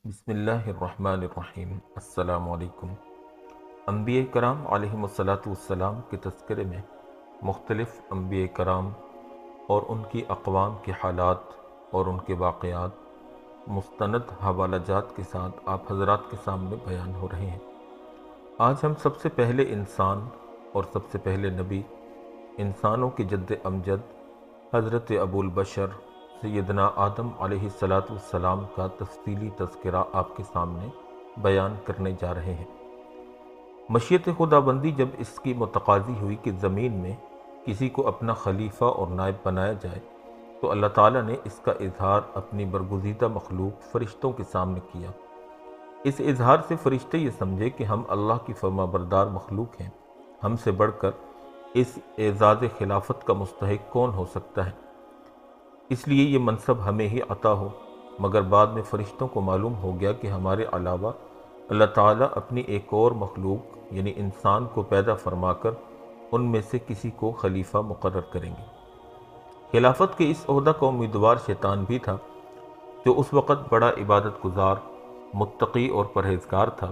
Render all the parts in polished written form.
بسم اللہ الرحمن الرحیم۔ السلام علیکم۔ انبیاء کرام علیہم السلام کے تذکرے میں مختلف انبیاء کرام اور ان کی اقوام کے حالات اور ان کے واقعات مستند حوالہ جات کے ساتھ آپ حضرات کے سامنے بیان ہو رہے ہیں۔ آج ہم سب سے پہلے انسان اور سب سے پہلے نبی، انسانوں کے جد امجد حضرت ابو البشر سیدنا آدم علیہ السلام کا تفصیلی تذکرہ آپ کے سامنے بیان کرنے جا رہے ہیں۔ مشیت خداوندی جب اس کی متقاضی ہوئی کہ زمین میں کسی کو اپنا خلیفہ اور نائب بنایا جائے تو اللہ تعالیٰ نے اس کا اظہار اپنی برگزیدہ مخلوق فرشتوں کے سامنے کیا۔ اس اظہار سے فرشتے یہ سمجھے کہ ہم اللہ کی فرما بردار مخلوق ہیں، ہم سے بڑھ کر اس اعزاز خلافت کا مستحق کون ہو سکتا ہے، اس لیے یہ منصب ہمیں ہی عطا ہو۔ مگر بعد میں فرشتوں کو معلوم ہو گیا کہ ہمارے علاوہ اللہ تعالیٰ اپنی ایک اور مخلوق یعنی انسان کو پیدا فرما کر ان میں سے کسی کو خلیفہ مقرر کریں گے۔ خلافت کے اس عہدہ کا امیدوار شیطان بھی تھا، جو اس وقت بڑا عبادت گزار، متقی اور پرہیزگار تھا۔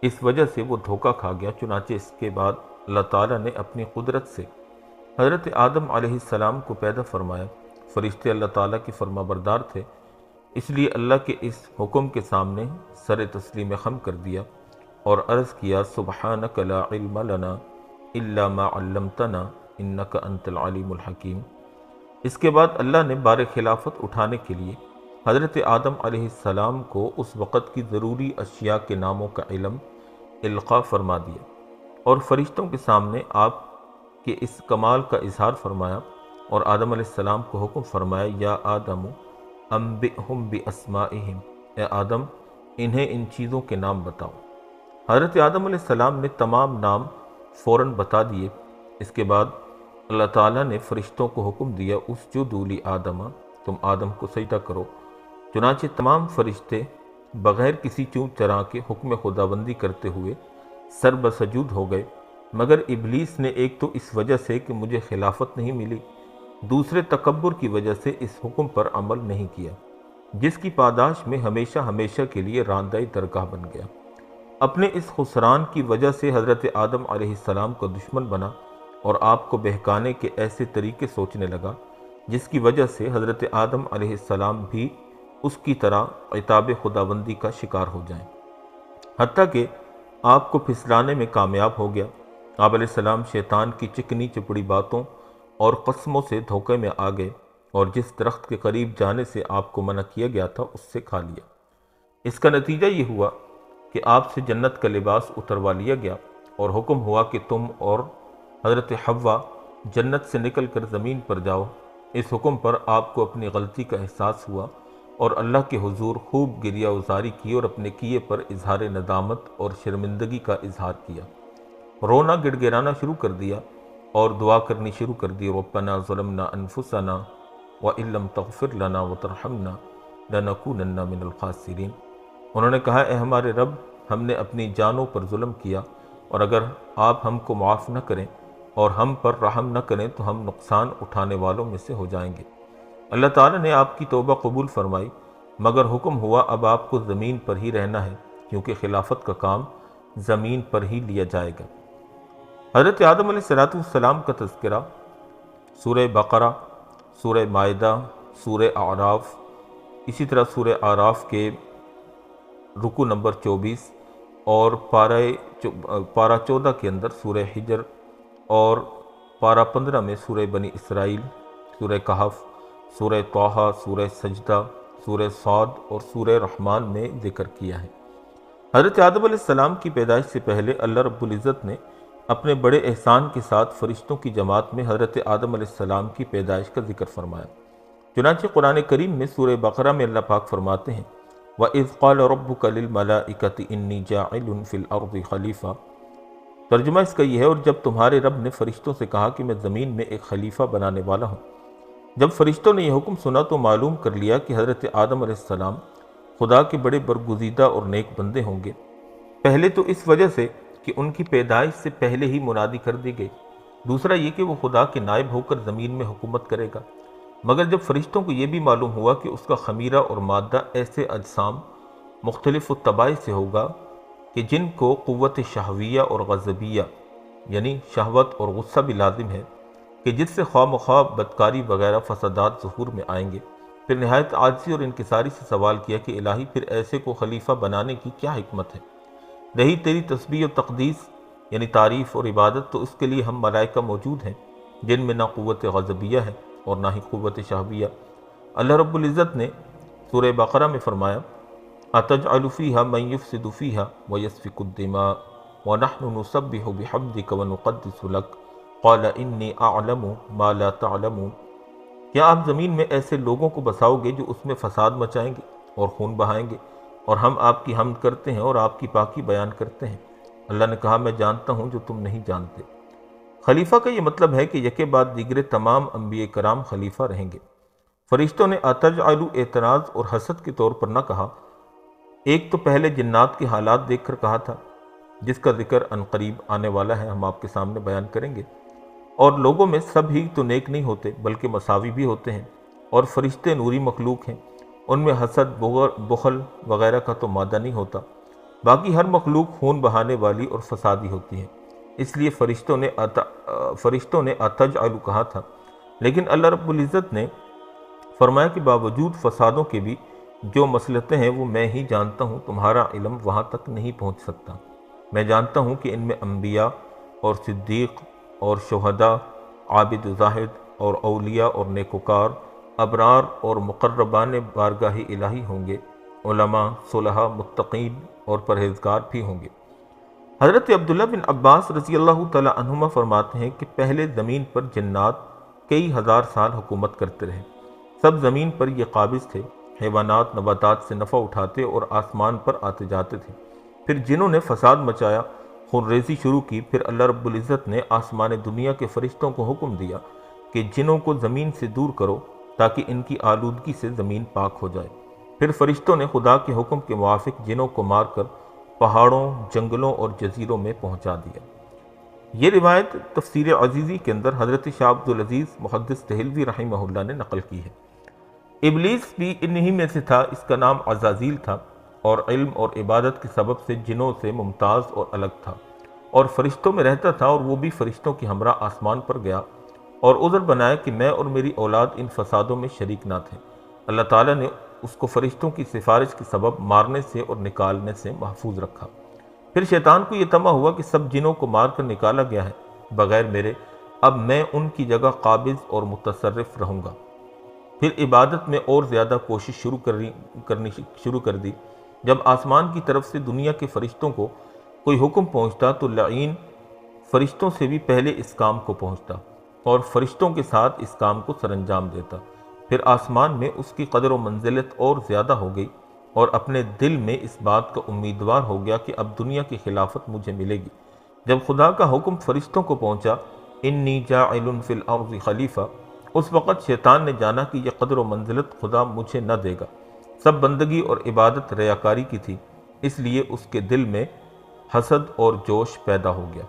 اس وجہ سے وہ دھوکہ کھا گیا۔ چنانچہ اس کے بعد اللہ تعالیٰ نے اپنی قدرت سے حضرت آدم علیہ السلام کو پیدا فرمایا۔ فرشتے اللہ تعالیٰ کی فرما بردار تھے، اس لیے اللہ کے اس حکم کے سامنے سر تسلیم خم کر دیا اور عرض کیا، سبحانک لا علم لنا الا ما علمتنا انک انت العلیم الحکیم۔ اس کے بعد اللہ نے بار خلافت اٹھانے کے لیے حضرت آدم علیہ السلام کو اس وقت کی ضروری اشیاء کے ناموں کا علم القاء فرما دیا اور فرشتوں کے سامنے آپ کے اس کمال کا اظہار فرمایا اور آدم علیہ السلام کو حکم فرمایا، یا آدم انبئہم باسمائہم، اے آدم انہیں ان چیزوں کے نام بتاؤ۔ حضرت آدم علیہ السلام نے تمام نام فوراً بتا دیے۔ اس کے بعد اللہ تعالیٰ نے فرشتوں کو حکم دیا، اسجدوا لآدم، تم آدم کو سجدہ کرو۔ چنانچہ تمام فرشتے بغیر کسی چوں چرا کے حکم خداوندی کرتے ہوئے سر بسجود ہو گئے، مگر ابلیس نے ایک تو اس وجہ سے کہ مجھے خلافت نہیں ملی، دوسرے تکبر کی وجہ سے اس حکم پر عمل نہیں کیا، جس کی پاداش میں ہمیشہ ہمیشہ کے لیے راندہ درگاہ بن گیا۔ اپنے اس خسران کی وجہ سے حضرت آدم علیہ السلام کا دشمن بنا اور آپ کو بہکانے کے ایسے طریقے سوچنے لگا جس کی وجہ سے حضرت آدم علیہ السلام بھی اس کی طرح عتاب خداوندی کا شکار ہو جائیں، حتیٰ کہ آپ کو پھسلانے میں کامیاب ہو گیا۔ آپ علیہ السلام شیطان کی چکنی چپڑی باتوں اور قسموں سے دھوکے میں آ گئے اور جس درخت کے قریب جانے سے آپ کو منع کیا گیا تھا اس سے کھا لیا۔ اس کا نتیجہ یہ ہوا کہ آپ سے جنت کا لباس اتروا لیا گیا اور حکم ہوا کہ تم اور حضرت حوا جنت سے نکل کر زمین پر جاؤ۔ اس حکم پر آپ کو اپنی غلطی کا احساس ہوا اور اللہ کے حضور خوب گریہ ازاری کی اور اپنے کیے پر اظہار ندامت اور شرمندگی کا اظہار کیا، رونا گڑ گڑانا شروع کر دیا اور دعا کرنی شروع کر دی، ربنا ظلمنا انفسنا وان لم تغفر لنا وترحمنا لنکونن من الخاسرین۔ انہوں نے کہا، اے ہمارے رب، ہم نے اپنی جانوں پر ظلم کیا اور اگر آپ ہم کو معاف نہ کریں اور ہم پر رحم نہ کریں تو ہم نقصان اٹھانے والوں میں سے ہو جائیں گے۔ اللہ تعالیٰ نے آپ کی توبہ قبول فرمائی، مگر حکم ہوا اب آپ کو زمین پر ہی رہنا ہے، کیونکہ خلافت کا کام زمین پر ہی لیا جائے گا۔ حضرت آدم علیہ السلام کا تذکرہ سورہ بقرہ، سورہ مائدہ، سورہ اعراف، اسی طرح سورہ اعراف کے رکوع نمبر 24 اور پارہ 14 کے اندر سورہ حجر اور پارہ 15 میں سورہ بنی اسرائیل، سورہ کہف، سورہ طٰہٰ، سورہ سجدہ، سورہ صاد اور سورہ رحمان میں ذکر کیا ہے۔ حضرت آدم علیہ السلام کی پیدائش سے پہلے اللہ رب العزت نے اپنے بڑے احسان کے ساتھ فرشتوں کی جماعت میں حضرت آدم علیہ السلام کی پیدائش کا ذکر فرمایا۔ چنانچہ قرآن کریم میں سورہ بقرہ میں اللہ پاک فرماتے ہیں، وَإِذْ قَالَ رَبُّكَ لِلْمَلَائِكَةِ إِنِّي جَاعِلٌ فِي الْأَرْضِ خَلِيفَةً۔ ترجمہ اس کا یہ ہے، اور جب تمہارے رب نے فرشتوں سے کہا کہ میں زمین میں ایک خلیفہ بنانے والا ہوں۔ جب فرشتوں نے یہ حکم سنا تو معلوم کر لیا کہ حضرت آدم علیہ السلام خدا کے بڑے برگزیدہ اور نیک بندے ہوں گے۔ پہلے تو اس وجہ سے کہ ان کی پیدائش سے پہلے ہی منادی کر دی گئی، دوسرا یہ کہ وہ خدا کے نائب ہو کر زمین میں حکومت کرے گا۔ مگر جب فرشتوں کو یہ بھی معلوم ہوا کہ اس کا خمیرہ اور مادہ ایسے اجسام مختلف الطباع سے ہوگا کہ جن کو قوت شہویہ اور غضبیہ یعنی شہوت اور غصہ بھی لازم ہے کہ جس سے خواہ مخواہ بدکاری وغیرہ فسادات ظہور میں آئیں گے۔ پھر نہایت عاجزی اور انکساری سے سوال کیا کہ الہی پھر ایسے کو خلیفہ بنانے کی کیا حکمت ہے؟ رہی تیری تسبیح و تقدیس یعنی تعریف اور عبادت تو اس کے لیے ہم ملائکہ موجود ہیں جن میں نہ قوت غضبیہ ہے اور نہ ہی قوت شہویہ۔ اللہ رب العزت نے سورہ بقرہ میں فرمایا أَتَجْعَلُ فِيهَا مَن يُفْسِدُ فِيهَا وَيَسْفِكُ الدِّمَاءَ وَنَحْنُ نُسَبِّحُ بِحَمْدِكَ وَنُقَدِّسُ لَكَ قَالَ إِنِّي أَعْلَمُ مَا لَا تَعْلَمُونَ۔ کیا آپ زمین میں ایسے لوگوں کو بساؤ گے جو اس میں فساد مچائیں گے اور خون بہائیں گے، اور ہم آپ کی حمد کرتے ہیں اور آپ کی پاکی بیان کرتے ہیں؟ اللہ نے کہا میں جانتا ہوں جو تم نہیں جانتے۔ خلیفہ کا یہ مطلب ہے کہ یکے بعد دیگرے تمام انبیاء کرام خلیفہ رہیں گے۔ فرشتوں نے اتجعلوا اعتراض اور حسد کے طور پر نہ کہا، ایک تو پہلے جنات کے حالات دیکھ کر کہا تھا جس کا ذکر عنقریب آنے والا ہے، ہم آپ کے سامنے بیان کریں گے۔ اور لوگوں میں سب ہی تو نیک نہیں ہوتے بلکہ مساوی بھی ہوتے ہیں، اور فرشتے نوری مخلوق ہیں، ان میں حسد بخل وغیرہ کا تو مادہ نہیں ہوتا۔ باقی ہر مخلوق خون بہانے والی اور فسادی ہوتی ہے، اس لیے فرشتوں نے اتجعلوا کہا تھا، لیکن اللہ رب العزت نے فرمایا کہ باوجود فسادوں کے بھی جو مصلحتیں ہیں وہ میں ہی جانتا ہوں، تمہارا علم وہاں تک نہیں پہنچ سکتا۔ میں جانتا ہوں کہ ان میں انبیاء اور صدیق اور شہداء، عابد و زاہد اور اولیاء اور نیکوکار، ابرار اور مقربان بارگاہ الہی ہوں گے، علماء، صلحاء، متقین اور پرہیزگار بھی ہوں گے۔ حضرت عبداللہ بن عباس رضی اللہ تعالی عنہما فرماتے ہیں کہ پہلے زمین پر جنات کئی ہزار سال حکومت کرتے رہے، سب زمین پر یہ قابض تھے، حیوانات نباتات سے نفع اٹھاتے اور آسمان پر آتے جاتے تھے۔ پھر جنہوں نے فساد مچایا، خون ریزی شروع کی، پھر اللہ رب العزت نے آسمان دنیا کے فرشتوں کو حکم دیا کہ جنوں کو زمین سے دور کرو تاکہ ان کی آلودگی سے زمین پاک ہو جائے۔ پھر فرشتوں نے خدا کے حکم کے موافق جنوں کو مار کر پہاڑوں، جنگلوں اور جزیروں میں پہنچا دیا۔ یہ روایت تفسیر عزیزی کے اندر حضرت شاہ عبدالعزیز محدث دہلوی رحمہ اللہ نے نقل کی ہے۔ ابلیس بھی انہی میں سے تھا، اس کا نام عزازیل تھا، اور علم اور عبادت کے سبب سے جنوں سے ممتاز اور الگ تھا، اور فرشتوں میں رہتا تھا، اور وہ بھی فرشتوں کی ہمراہ آسمان پر گیا اور عذر بنایا کہ میں اور میری اولاد ان فسادوں میں شریک نہ تھے۔ اللہ تعالیٰ نے اس کو فرشتوں کی سفارش کے سبب مارنے سے اور نکالنے سے محفوظ رکھا۔ پھر شیطان کو یہ طمع ہوا کہ سب جنوں کو مار کر نکالا گیا ہے بغیر میرے، اب میں ان کی جگہ قابض اور متصرف رہوں گا۔ پھر عبادت میں اور زیادہ کوشش کرنی شروع کر دی۔ جب آسمان کی طرف سے دنیا کے فرشتوں کو کوئی حکم پہنچتا تو لعین فرشتوں سے بھی پہلے اس کام کو پہنچتا اور فرشتوں کے ساتھ اس کام کو سر انجام دیتا۔ پھر آسمان میں اس کی قدر و منزلت اور زیادہ ہو گئی، اور اپنے دل میں اس بات کا امیدوار ہو گیا کہ اب دنیا کی خلافت مجھے ملے گی۔ جب خدا کا حکم فرشتوں کو پہنچا انی جاعل فی الارض خلیفہ، اس وقت شیطان نے جانا کہ یہ قدر و منزلت خدا مجھے نہ دے گا۔ سب بندگی اور عبادت ریاکاری کی تھی، اس لیے اس کے دل میں حسد اور جوش پیدا ہو گیا۔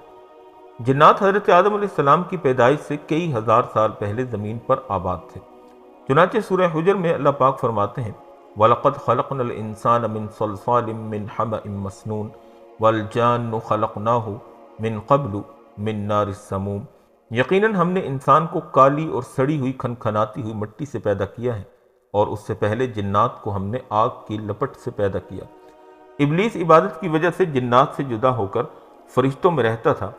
جنات حضرت آدم علیہ السلام کی پیدائش سے کئی ہزار سال پہلے زمین پر آباد تھے۔ چنانچہ سورہ حجر میں اللہ پاک فرماتے ہیں وَلَقَدْ خَلَقْنَا الْإِنسَانَ مِنْ صَلْصَالٍ مِّنْ حَمَإٍ مَّسْنُونٍ وَالْجَانَّ خَلَقْنَاهُ مِنْ قَبْلُ مِنْ نَارِ السَّمُومِ، یقیناً ہم نے انسان کو کالی اور سڑی ہوئی کھنکھناتی ہوئی مٹی سے پیدا کیا ہے، اور اس سے پہلے جنات کو ہم نے آگ کی لپٹ سے پیدا کیا۔ ابلیس عبادت کی وجہ سے جنات سے جدا ہو کر فرشتوں میں رہتا تھا،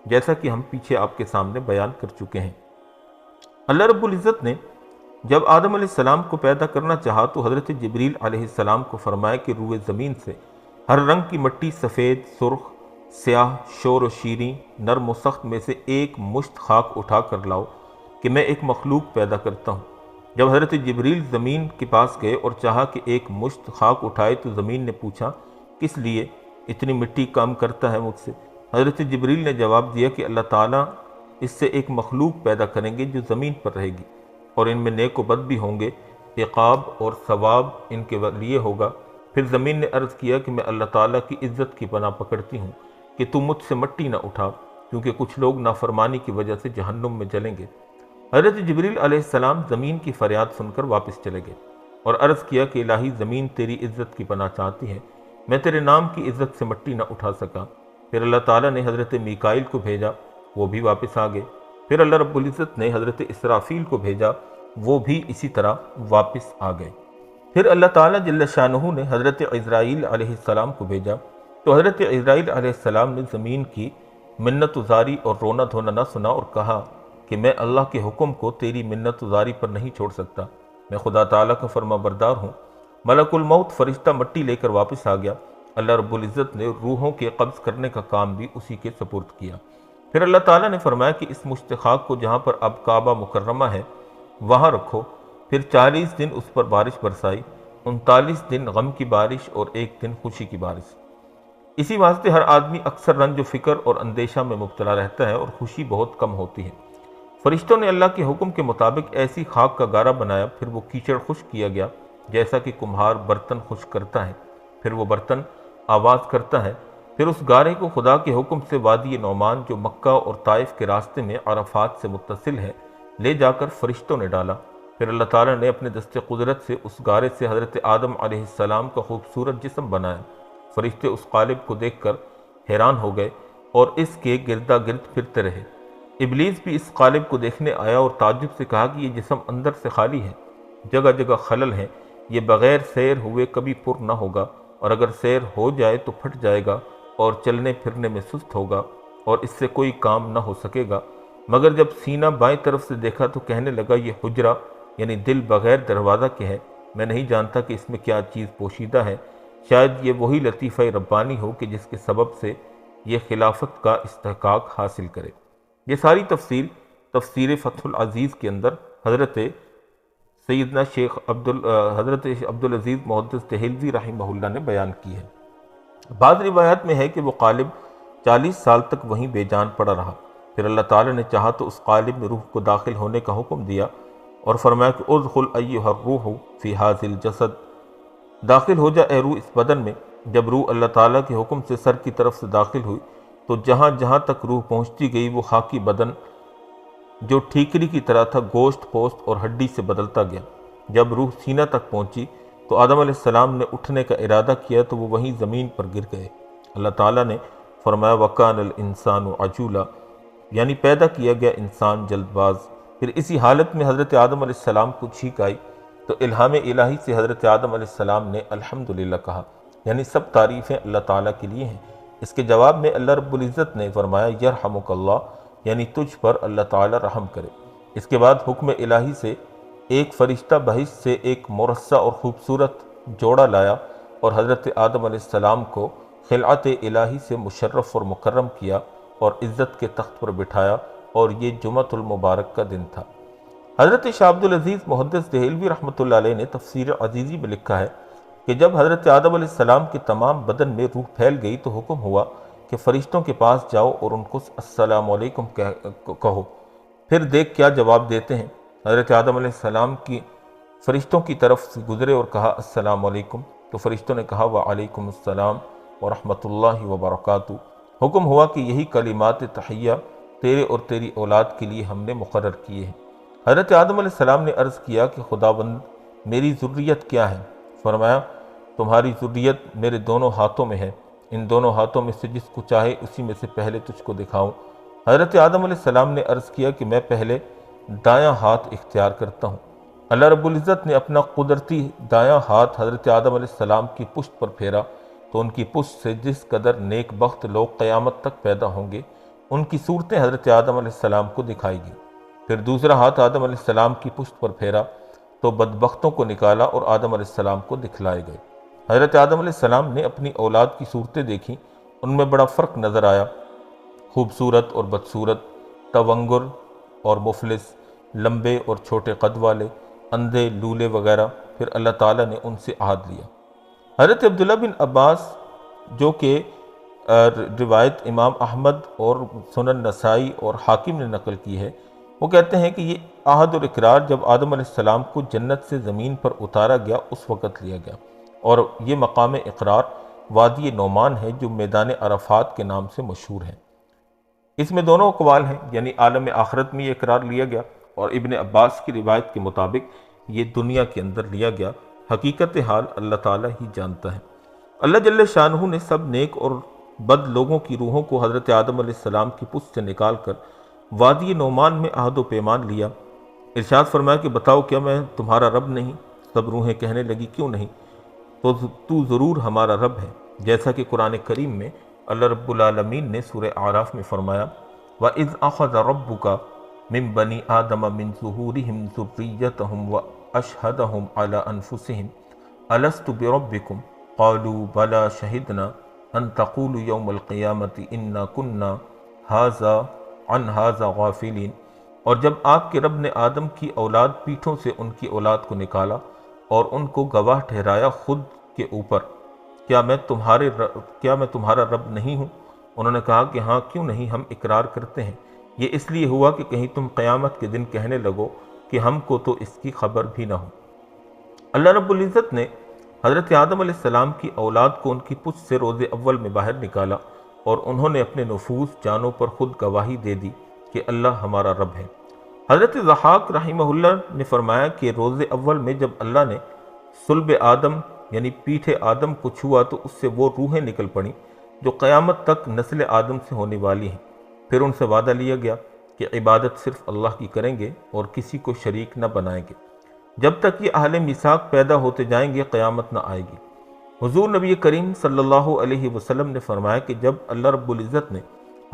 جیسا کہ ہم پیچھے آپ کے سامنے بیان کر چکے ہیں۔ اللہ رب العزت نے جب آدم علیہ السلام کو پیدا کرنا چاہا تو حضرت جبریل علیہ السلام کو فرمایا کہ روئے زمین سے ہر رنگ کی مٹی، سفید، سرخ، سیاہ، شور و شیریں، نرم و سخت میں سے ایک مشت خاک اٹھا کر لاؤ کہ میں ایک مخلوق پیدا کرتا ہوں۔ جب حضرت جبریل زمین کے پاس گئے اور چاہا کہ ایک مشت خاک اٹھائے تو زمین نے پوچھا کس لیے؟ اتنی مٹی کام کرتا ہے مجھ سے؟ حضرت جبریل نے جواب دیا کہ اللہ تعالیٰ اس سے ایک مخلوق پیدا کریں گے جو زمین پر رہے گی، اور ان میں نیک و بد بھی ہوں گے، عقاب اور ثواب ان کے لیے ہوگا۔ پھر زمین نے عرض کیا کہ میں اللہ تعالیٰ کی عزت کی پناہ پکڑتی ہوں کہ تم مجھ سے مٹی نہ اٹھا، کیونکہ کچھ لوگ نافرمانی کی وجہ سے جہنم میں جلیں گے۔ حضرت جبریل علیہ السلام زمین کی فریاد سن کر واپس چلے گئے۔ اور عرض کیا کہ الہی زمین تیری عزت کی پناہ چاہتی ہے، میں تیرے نام کی عزت سے مٹی نہ اٹھا سکا۔ پھر اللہ تعالیٰ نے حضرت میکائیل کو بھیجا، وہ بھی واپس آ گئے۔ پھر اللہ رب العزت نے حضرت اسرافیل کو بھیجا، وہ بھی اسی طرح واپس آ گئے۔ پھر اللہ تعالیٰ جل شانہ نے حضرت عزرائیل علیہ السلام کو بھیجا، تو حضرت عزرائیل علیہ السلام نے زمین کی منت ازاری اور رونا دھونا نہ سنا اور کہا کہ میں اللہ کے حکم کو تیری منت ازاری پر نہیں چھوڑ سکتا، میں خدا تعالیٰ کا فرما بردار ہوں۔ ملک الموت فرشتہ مٹی لے کر واپس آ گیا۔ اللہ رب العزت نے روحوں کے قبض کرنے کا کام بھی اسی کے سپرد کیا۔ پھر اللہ تعالیٰ نے فرمایا کہ اس مشت خاک کو جہاں پر اب کعبہ مکرمہ ہے وہاں رکھو۔ پھر 40 دن اس پر بارش برسائی، 39 دن غم کی بارش اور 1 دن خوشی کی بارش۔ اسی واسطے ہر آدمی اکثر رنج و فکر اور اندیشہ میں مبتلا رہتا ہے اور خوشی بہت کم ہوتی ہے۔ فرشتوں نے اللہ کے حکم کے مطابق ایسی خاک کا گارہ بنایا، پھر وہ کیچڑ خشک کیا گیا جیسا کہ کمہار برتن خشک کرتا ہے، پھر وہ برتن آواز کرتا ہے۔ پھر اس گارے کو خدا کے حکم سے وادی نعمان جو مکہ اور طائف کے راستے میں عرفات سے متصل ہے لے جا کر فرشتوں نے ڈالا۔ پھر اللہ تعالیٰ نے اپنے دست قدرت سے اس گارے سے حضرت آدم علیہ السلام کا خوبصورت جسم بنایا۔ فرشتے اس قالب کو دیکھ کر حیران ہو گئے اور اس کے گردا گرد پھرتے رہے۔ ابلیس بھی اس قالب کو دیکھنے آیا اور تعجب سے کہا کہ یہ جسم اندر سے خالی ہے، جگہ جگہ خلل ہیں، یہ بغیر سیر ہوئے کبھی پر نہ ہوگا، اور اگر سیر ہو جائے تو پھٹ جائے گا اور چلنے پھرنے میں سست ہوگا اور اس سے کوئی کام نہ ہو سکے گا۔ مگر جب سینہ بائیں طرف سے دیکھا تو کہنے لگا یہ حجرہ یعنی دل بغیر دروازہ کے ہے، میں نہیں جانتا کہ اس میں کیا چیز پوشیدہ ہے، شاید یہ وہی لطیفہ ربانی ہو کہ جس کے سبب سے یہ خلافت کا استحقاق حاصل کرے۔ یہ ساری تفسیر فتح العزیز کے اندر حضرت سیدنا حضرت عبدالعزیز محدث دہلوی رحمہ اللہ نے بیان کی ہے۔ بعض روایات میں ہے کہ وہ قالب 40 سال تک وہیں بے جان پڑا رہا۔ پھر اللہ تعالیٰ نے چاہا تو اس قالب میں روح کو داخل ہونے کا حکم دیا اور فرمایا کہ ادخل ایھا الروح فی ھذا الجسد، داخل ہو جا اے روح اس بدن میں۔ جب روح اللہ تعالیٰ کے حکم سے سر کی طرف سے داخل ہوئی تو جہاں جہاں تک روح پہنچتی گئی وہ خاکی بدن جو ٹھیکری کی طرح تھا گوشت پوست اور ہڈی سے بدلتا گیا۔ جب روح سینہ تک پہنچی تو آدم علیہ السلام نے اٹھنے کا ارادہ کیا تو وہ وہیں زمین پر گر گئے۔ اللہ تعالیٰ نے فرمایا وَكَانَ الْإِنسَانُ عَجُولًا، یعنی پیدا کیا گیا انسان جلد باز۔ پھر اسی حالت میں حضرت آدم علیہ السلام کو چھینک آئی تو الہام الہی سے حضرت آدم علیہ السلام نے الحمدللہ کہا، یعنی سب تعریفیں اللہ تعالیٰ کے لیے ہیں۔ اس کے جواب میں اللہ رب العزت نے فرمایا یرحمک اللہ، یعنی تجھ پر اللہ تعالیٰ رحم کرے۔ اس کے بعد حکم الہی سے ایک فرشتہ بہشت سے ایک مرصع اور خوبصورت جوڑا لایا اور حضرت آدم علیہ السلام کو خلعت الہی سے مشرف اور مکرم کیا اور عزت کے تخت پر بٹھایا، اور یہ جمعۃ المبارک کا دن تھا۔ حضرت شاہ عبدالعزیز محدث دہلوی رحمۃ اللہ علیہ نے تفسیر عزیزی میں لکھا ہے کہ جب حضرت آدم علیہ السلام کے تمام بدن میں روح پھیل گئی تو حکم ہوا کہ فرشتوں کے پاس جاؤ اور ان کو السلام علیکم کہو، پھر دیکھ کیا جواب دیتے ہیں۔ حضرت آدم علیہ السلام کی فرشتوں کی طرف سے گزرے اور کہا السلام علیکم، تو فرشتوں نے کہا وعلیکم السلام ورحمۃ اللہ وبرکاتہ۔ حکم ہوا کہ یہی کلمات تحیہ تیرے اور تیری اولاد کے لیے ہم نے مقرر کیے ہیں۔ حضرت آدم علیہ السلام نے عرض کیا کہ خداوند میری ذریت کیا ہے؟ فرمایا تمہاری ذریت میرے دونوں ہاتھوں میں ہے، ان دونوں ہاتھوں میں سے جس کو چاہے اسی میں سے پہلے تجھ کو دکھاؤں۔ حضرت آدم علیہ السلام نے عرض کیا کہ میں پہلے دایاں ہاتھ اختیار کرتا ہوں۔ اللہ رب العزت نے اپنا قدرتی دایاں ہاتھ حضرت آدم علیہ السلام کی پشت پر پھیرا تو ان کی پشت سے جس قدر نیک بخت لوگ قیامت تک پیدا ہوں گے ان کی صورتیں حضرت آدم علیہ السلام کو دکھائی گئی۔ پھر دوسرا ہاتھ آدم علیہ السلام کی پشت پر پھیرا تو بدبختوں کو نکالا اور آدم علیہ السلام کو دکھلائے گئے۔ حضرت آدم علیہ السلام نے اپنی اولاد کی صورتیں دیکھیں، ان میں بڑا فرق نظر آیا، خوبصورت اور بدصورت، تونگر اور مفلس، لمبے اور چھوٹے قد والے، اندھے، لولے وغیرہ۔ پھر اللہ تعالیٰ نے ان سے عہد لیا۔ حضرت عبداللہ بن عباس جو کہ روایت امام احمد اور سنن نسائی اور حاکم نے نقل کی ہے، وہ کہتے ہیں کہ یہ عہد اور اقرار جب آدم علیہ السلام کو جنت سے زمین پر اتارا گیا اس وقت لیا گیا، اور یہ مقام اقرار وادی نعمان ہے جو میدان عرفات کے نام سے مشہور ہے۔ اس میں دونوں اقوال ہیں، یعنی عالم آخرت میں یہ اقرار لیا گیا اور ابن عباس کی روایت کے مطابق یہ دنیا کے اندر لیا گیا حقیقت حال اللہ تعالیٰ ہی جانتا ہے۔ اللہ جل شانہ نے سب نیک اور بد لوگوں کی روحوں کو حضرت آدم علیہ السلام کی پشت سے نکال کر وادی نعمان میں عہد و پیمان لیا۔ ارشاد فرمایا کہ بتاؤ کیا میں تمہارا رب نہیں؟ سب روحیں کہنے لگی کیوں نہیں، تو ضرور ہمارا رب ہے، جیسا کہ قرآن کریم میں اللہ رب العالمین نے سورہ اعراف میں فرمایا وَإِذْ أَخَذَ رَبُّكَ مِن بَنِي آدَمَ مِن ظُهُورِهِمْ ذُرِّيَّتَهُمْ وَأَشْهَدَهُمْ عَلَىٰ أَنفُسِهِمْ أَلَسْتُ بِرَبِّكُمْ قَالُوا بَلَىٰ شَهِدْنَا أَن تَقُولُوا يَوْمَ الْقِيَامَةِ إِنَّا كُنَّا عَنْ هَٰذَا غَافِلِينَ۔ اور جب آپ کے رب نے آدم کی اولاد پیٹھوں سے ان کی اولاد کو نکالا اور ان کو گواہ ٹھہرایا خود کے اوپر، کیا میں تمہارا رب نہیں ہوں؟ انہوں نے کہا کہ ہاں، کیوں نہیں، ہم اقرار کرتے ہیں۔ یہ اس لیے ہوا کہ کہیں تم قیامت کے دن کہنے لگو کہ ہم کو تو اس کی خبر بھی نہ ہو۔ اللہ رب العزت نے حضرت آدم علیہ السلام کی اولاد کو ان کی پشت سے روز اول میں باہر نکالا اور انہوں نے اپنے نفوس جانوں پر خود گواہی دے دی کہ اللہ ہمارا رب ہے۔ حضرت ضحاک رحمہ اللہ نے فرمایا کہ روز اول میں جب اللہ نے صلب آدم یعنی پیٹھ آدم کو چھوا تو اس سے وہ روحیں نکل پڑیں جو قیامت تک نسل آدم سے ہونے والی ہیں۔ پھر ان سے وعدہ لیا گیا کہ عبادت صرف اللہ کی کریں گے اور کسی کو شریک نہ بنائیں گے۔ جب تک یہ اہل میثاق پیدا ہوتے جائیں گے قیامت نہ آئے گی۔ حضور نبی کریم صلی اللہ علیہ وسلم نے فرمایا کہ جب اللہ رب العزت نے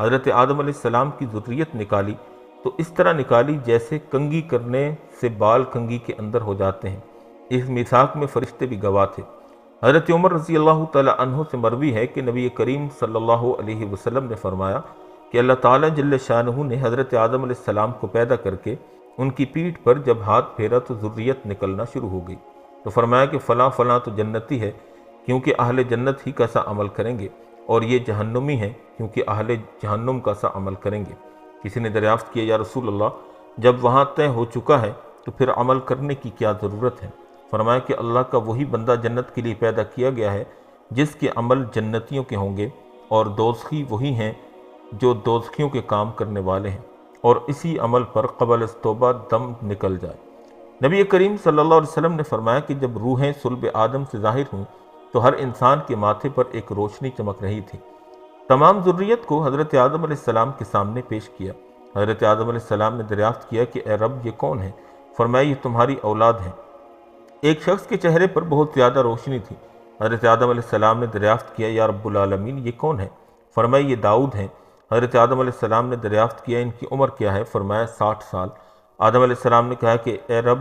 حضرت آدم علیہ السلام کی ذریت نکالی تو اس طرح نکالی جیسے کنگھی کرنے سے بال کنگھی کے اندر ہو جاتے ہیں۔ اس میثاق میں فرشتے بھی گواہ تھے۔ حضرت عمر رضی اللہ تعالی عنہ سے مروی ہے کہ نبی کریم صلی اللہ علیہ وسلم نے فرمایا کہ اللہ تعالیٰ جل شانہ نے حضرت آدم علیہ السلام کو پیدا کر کے ان کی پیٹھ پر جب ہاتھ پھیرا تو ذریت نکلنا شروع ہو گئی، تو فرمایا کہ فلاں فلاں تو جنتی ہے کیونکہ اہل جنت ہی کا سا عمل کریں گے، اور یہ جہنمی ہے کیونکہ اہل جہنم کا سا عمل کریں گے۔ کسی نے دریافت کیا یا رسول اللہ، جب وہاں طے ہو چکا ہے تو پھر عمل کرنے کی کیا ضرورت ہے؟ فرمایا کہ اللہ کا وہی بندہ جنت کے لیے پیدا کیا گیا ہے جس کے عمل جنتیوں کے ہوں گے، اور دوزخی وہی ہیں جو دوزخیوں کے کام کرنے والے ہیں، اور اسی عمل پر قبل از توبہ دم نکل جائے۔ نبی کریم صلی اللہ علیہ وسلم نے فرمایا کہ جب روحیں صلب آدم سے ظاہر ہوں تو ہر انسان کے ماتھے پر ایک روشنی چمک رہی تھی۔ تمام ذریت کو حضرت آدم علیہ السلام کے سامنے پیش کیا۔ حضرت آدم علیہ السلام نے دریافت کیا کہ اے رب، یہ کون ہے؟ فرمایا یہ تمہاری اولاد ہیں۔ ایک شخص کے چہرے پر بہت زیادہ روشنی تھی۔ حضرت آدم علیہ السلام نے دریافت کیا یا رب العالمین، یہ کون ہے؟ فرمایا یہ داؤد ہیں۔ حضرت آدم علیہ السلام نے دریافت کیا ان کی عمر کیا ہے؟ فرمایا 60 سال۔ آدم علیہ السلام نے کہا کہ اے رب،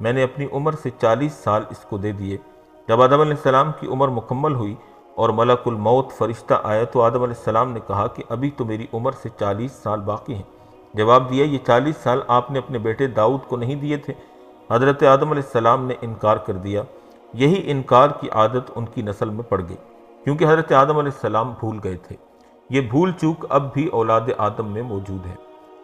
میں نے اپنی عمر سے 40 سال اس کو دے دیے۔ جب آدم علیہ السلام کی عمر مکمل ہوئی اور ملک الموت فرشتہ آیا تو آدم علیہ السلام نے کہا کہ ابھی تو میری عمر سے 40 سال باقی ہیں۔ جواب دیا یہ 40 سال آپ نے اپنے بیٹے داؤد کو نہیں دیے تھے؟ حضرت آدم علیہ السلام نے انکار کر دیا۔ یہی انکار کی عادت ان کی نسل میں پڑ گئی، کیونکہ حضرت آدم علیہ السلام بھول گئے تھے۔ یہ بھول چوک اب بھی اولاد آدم میں موجود ہے۔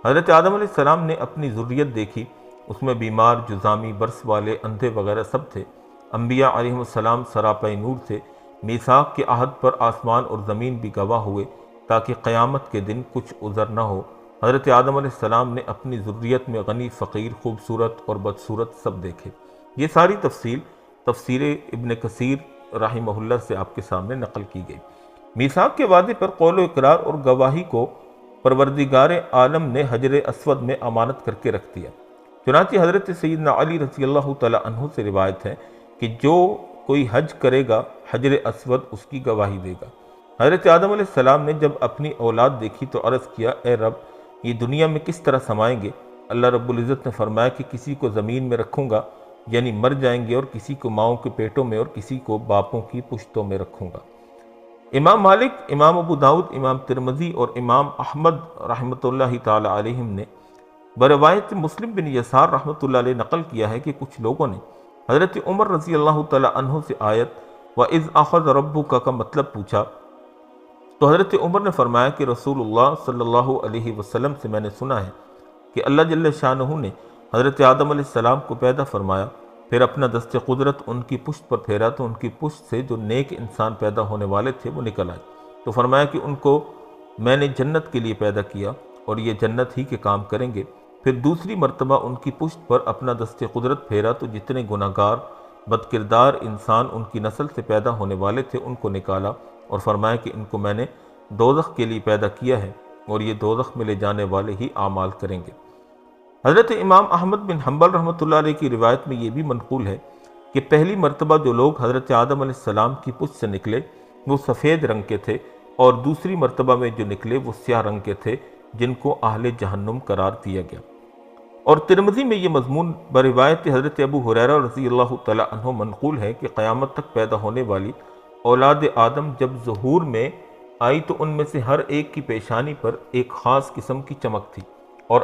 حضرت آدم علیہ السلام نے اپنی ذریت دیکھی، اس میں بیمار، جذامی، برس والے، اندھے وغیرہ سب تھے۔ انبیاء علیہ السلام سراپے نور تھے۔ میثاق کے عہد پر آسمان اور زمین بھی گواہ ہوئے تاکہ قیامت کے دن کچھ عذر نہ ہو۔ حضرت آدم علیہ السلام نے اپنی ذریت میں غنی، فقیر، خوبصورت اور بدصورت سب دیکھے۔ یہ ساری تفصیل تفسیر ابن کثیر رحمہ اللہ سے آپ کے سامنے نقل کی گئی۔ میثاق کے وعدے پر قول و اقرار اور گواہی کو پروردگار عالم نے حجر اسود میں امانت کر کے رکھ دیا۔ چنانچہ حضرت سیدنا علی رضی اللہ تعالی عنہ سے روایت ہے کہ جو کوئی حج کرے گا حجر اسود اس کی گواہی دے گا۔ حضرت آدم علیہ السلام نے جب اپنی اولاد دیکھی تو عرض کیا اے رب، یہ دنیا میں کس طرح سمائیں گے؟ اللہ رب العزت نے فرمایا کہ کسی کو زمین میں رکھوں گا یعنی مر جائیں گے، اور کسی کو ماؤں کے پیٹوں میں اور کسی کو باپوں کی پشتوں میں رکھوں گا۔ امام مالک، امام ابو داؤد، امام ترمذی اور امام احمد رحمۃ اللہ تعالی علیہم نے بروایت مسلم بن یسار رحمۃ اللہ علیہ نقل کیا ہے کہ کچھ لوگوں نے حضرت عمر رضی اللہ تعالی عنہ سے آیت وَإِذْ أَخَذَ رَبُّكَ کا مطلب پوچھا تو حضرت عمر نے فرمایا کہ رسول اللہ صلی اللہ علیہ وسلم سے میں نے سنا ہے کہ اللہ جل شانہ نے حضرت آدم علیہ السلام کو پیدا فرمایا، پھر اپنا دست قدرت ان کی پشت پر پھیرا تو ان کی پشت سے جو نیک انسان پیدا ہونے والے تھے وہ نکل آئے، تو فرمایا کہ ان کو میں نے جنت کے لیے پیدا کیا اور یہ جنت ہی کے کام کریں گے۔ پھر دوسری مرتبہ ان کی پشت پر اپنا دست قدرت پھیرا تو جتنے گناہگار بد کردار انسان ان کی نسل سے پیدا ہونے والے تھے ان کو نکالا اور فرمایا کہ ان کو میں نے دوزخ کے لیے پیدا کیا ہے اور یہ دوزخ میں لے جانے والے ہی اعمال کریں گے۔ حضرت امام احمد بن حنبل رحمۃ اللہ علیہ کی روایت میں یہ بھی منقول ہے کہ پہلی مرتبہ جو لوگ حضرت آدم علیہ السلام کی پشت سے نکلے وہ سفید رنگ کے تھے، اور دوسری مرتبہ میں جو نکلے وہ سیاہ رنگ کے تھے جن کو اہل جہنم قرار دیا گیا۔ اور ترمذی میں یہ مضمون بروایت حضرت ابو ہریرہ رضی اللہ تعالی عنہ منقول ہے کہ قیامت تک پیدا ہونے والی اولاد آدم جب ظہور میں آئی تو ان میں سے ہر ایک کی پیشانی پر ایک خاص قسم کی چمک تھی، اور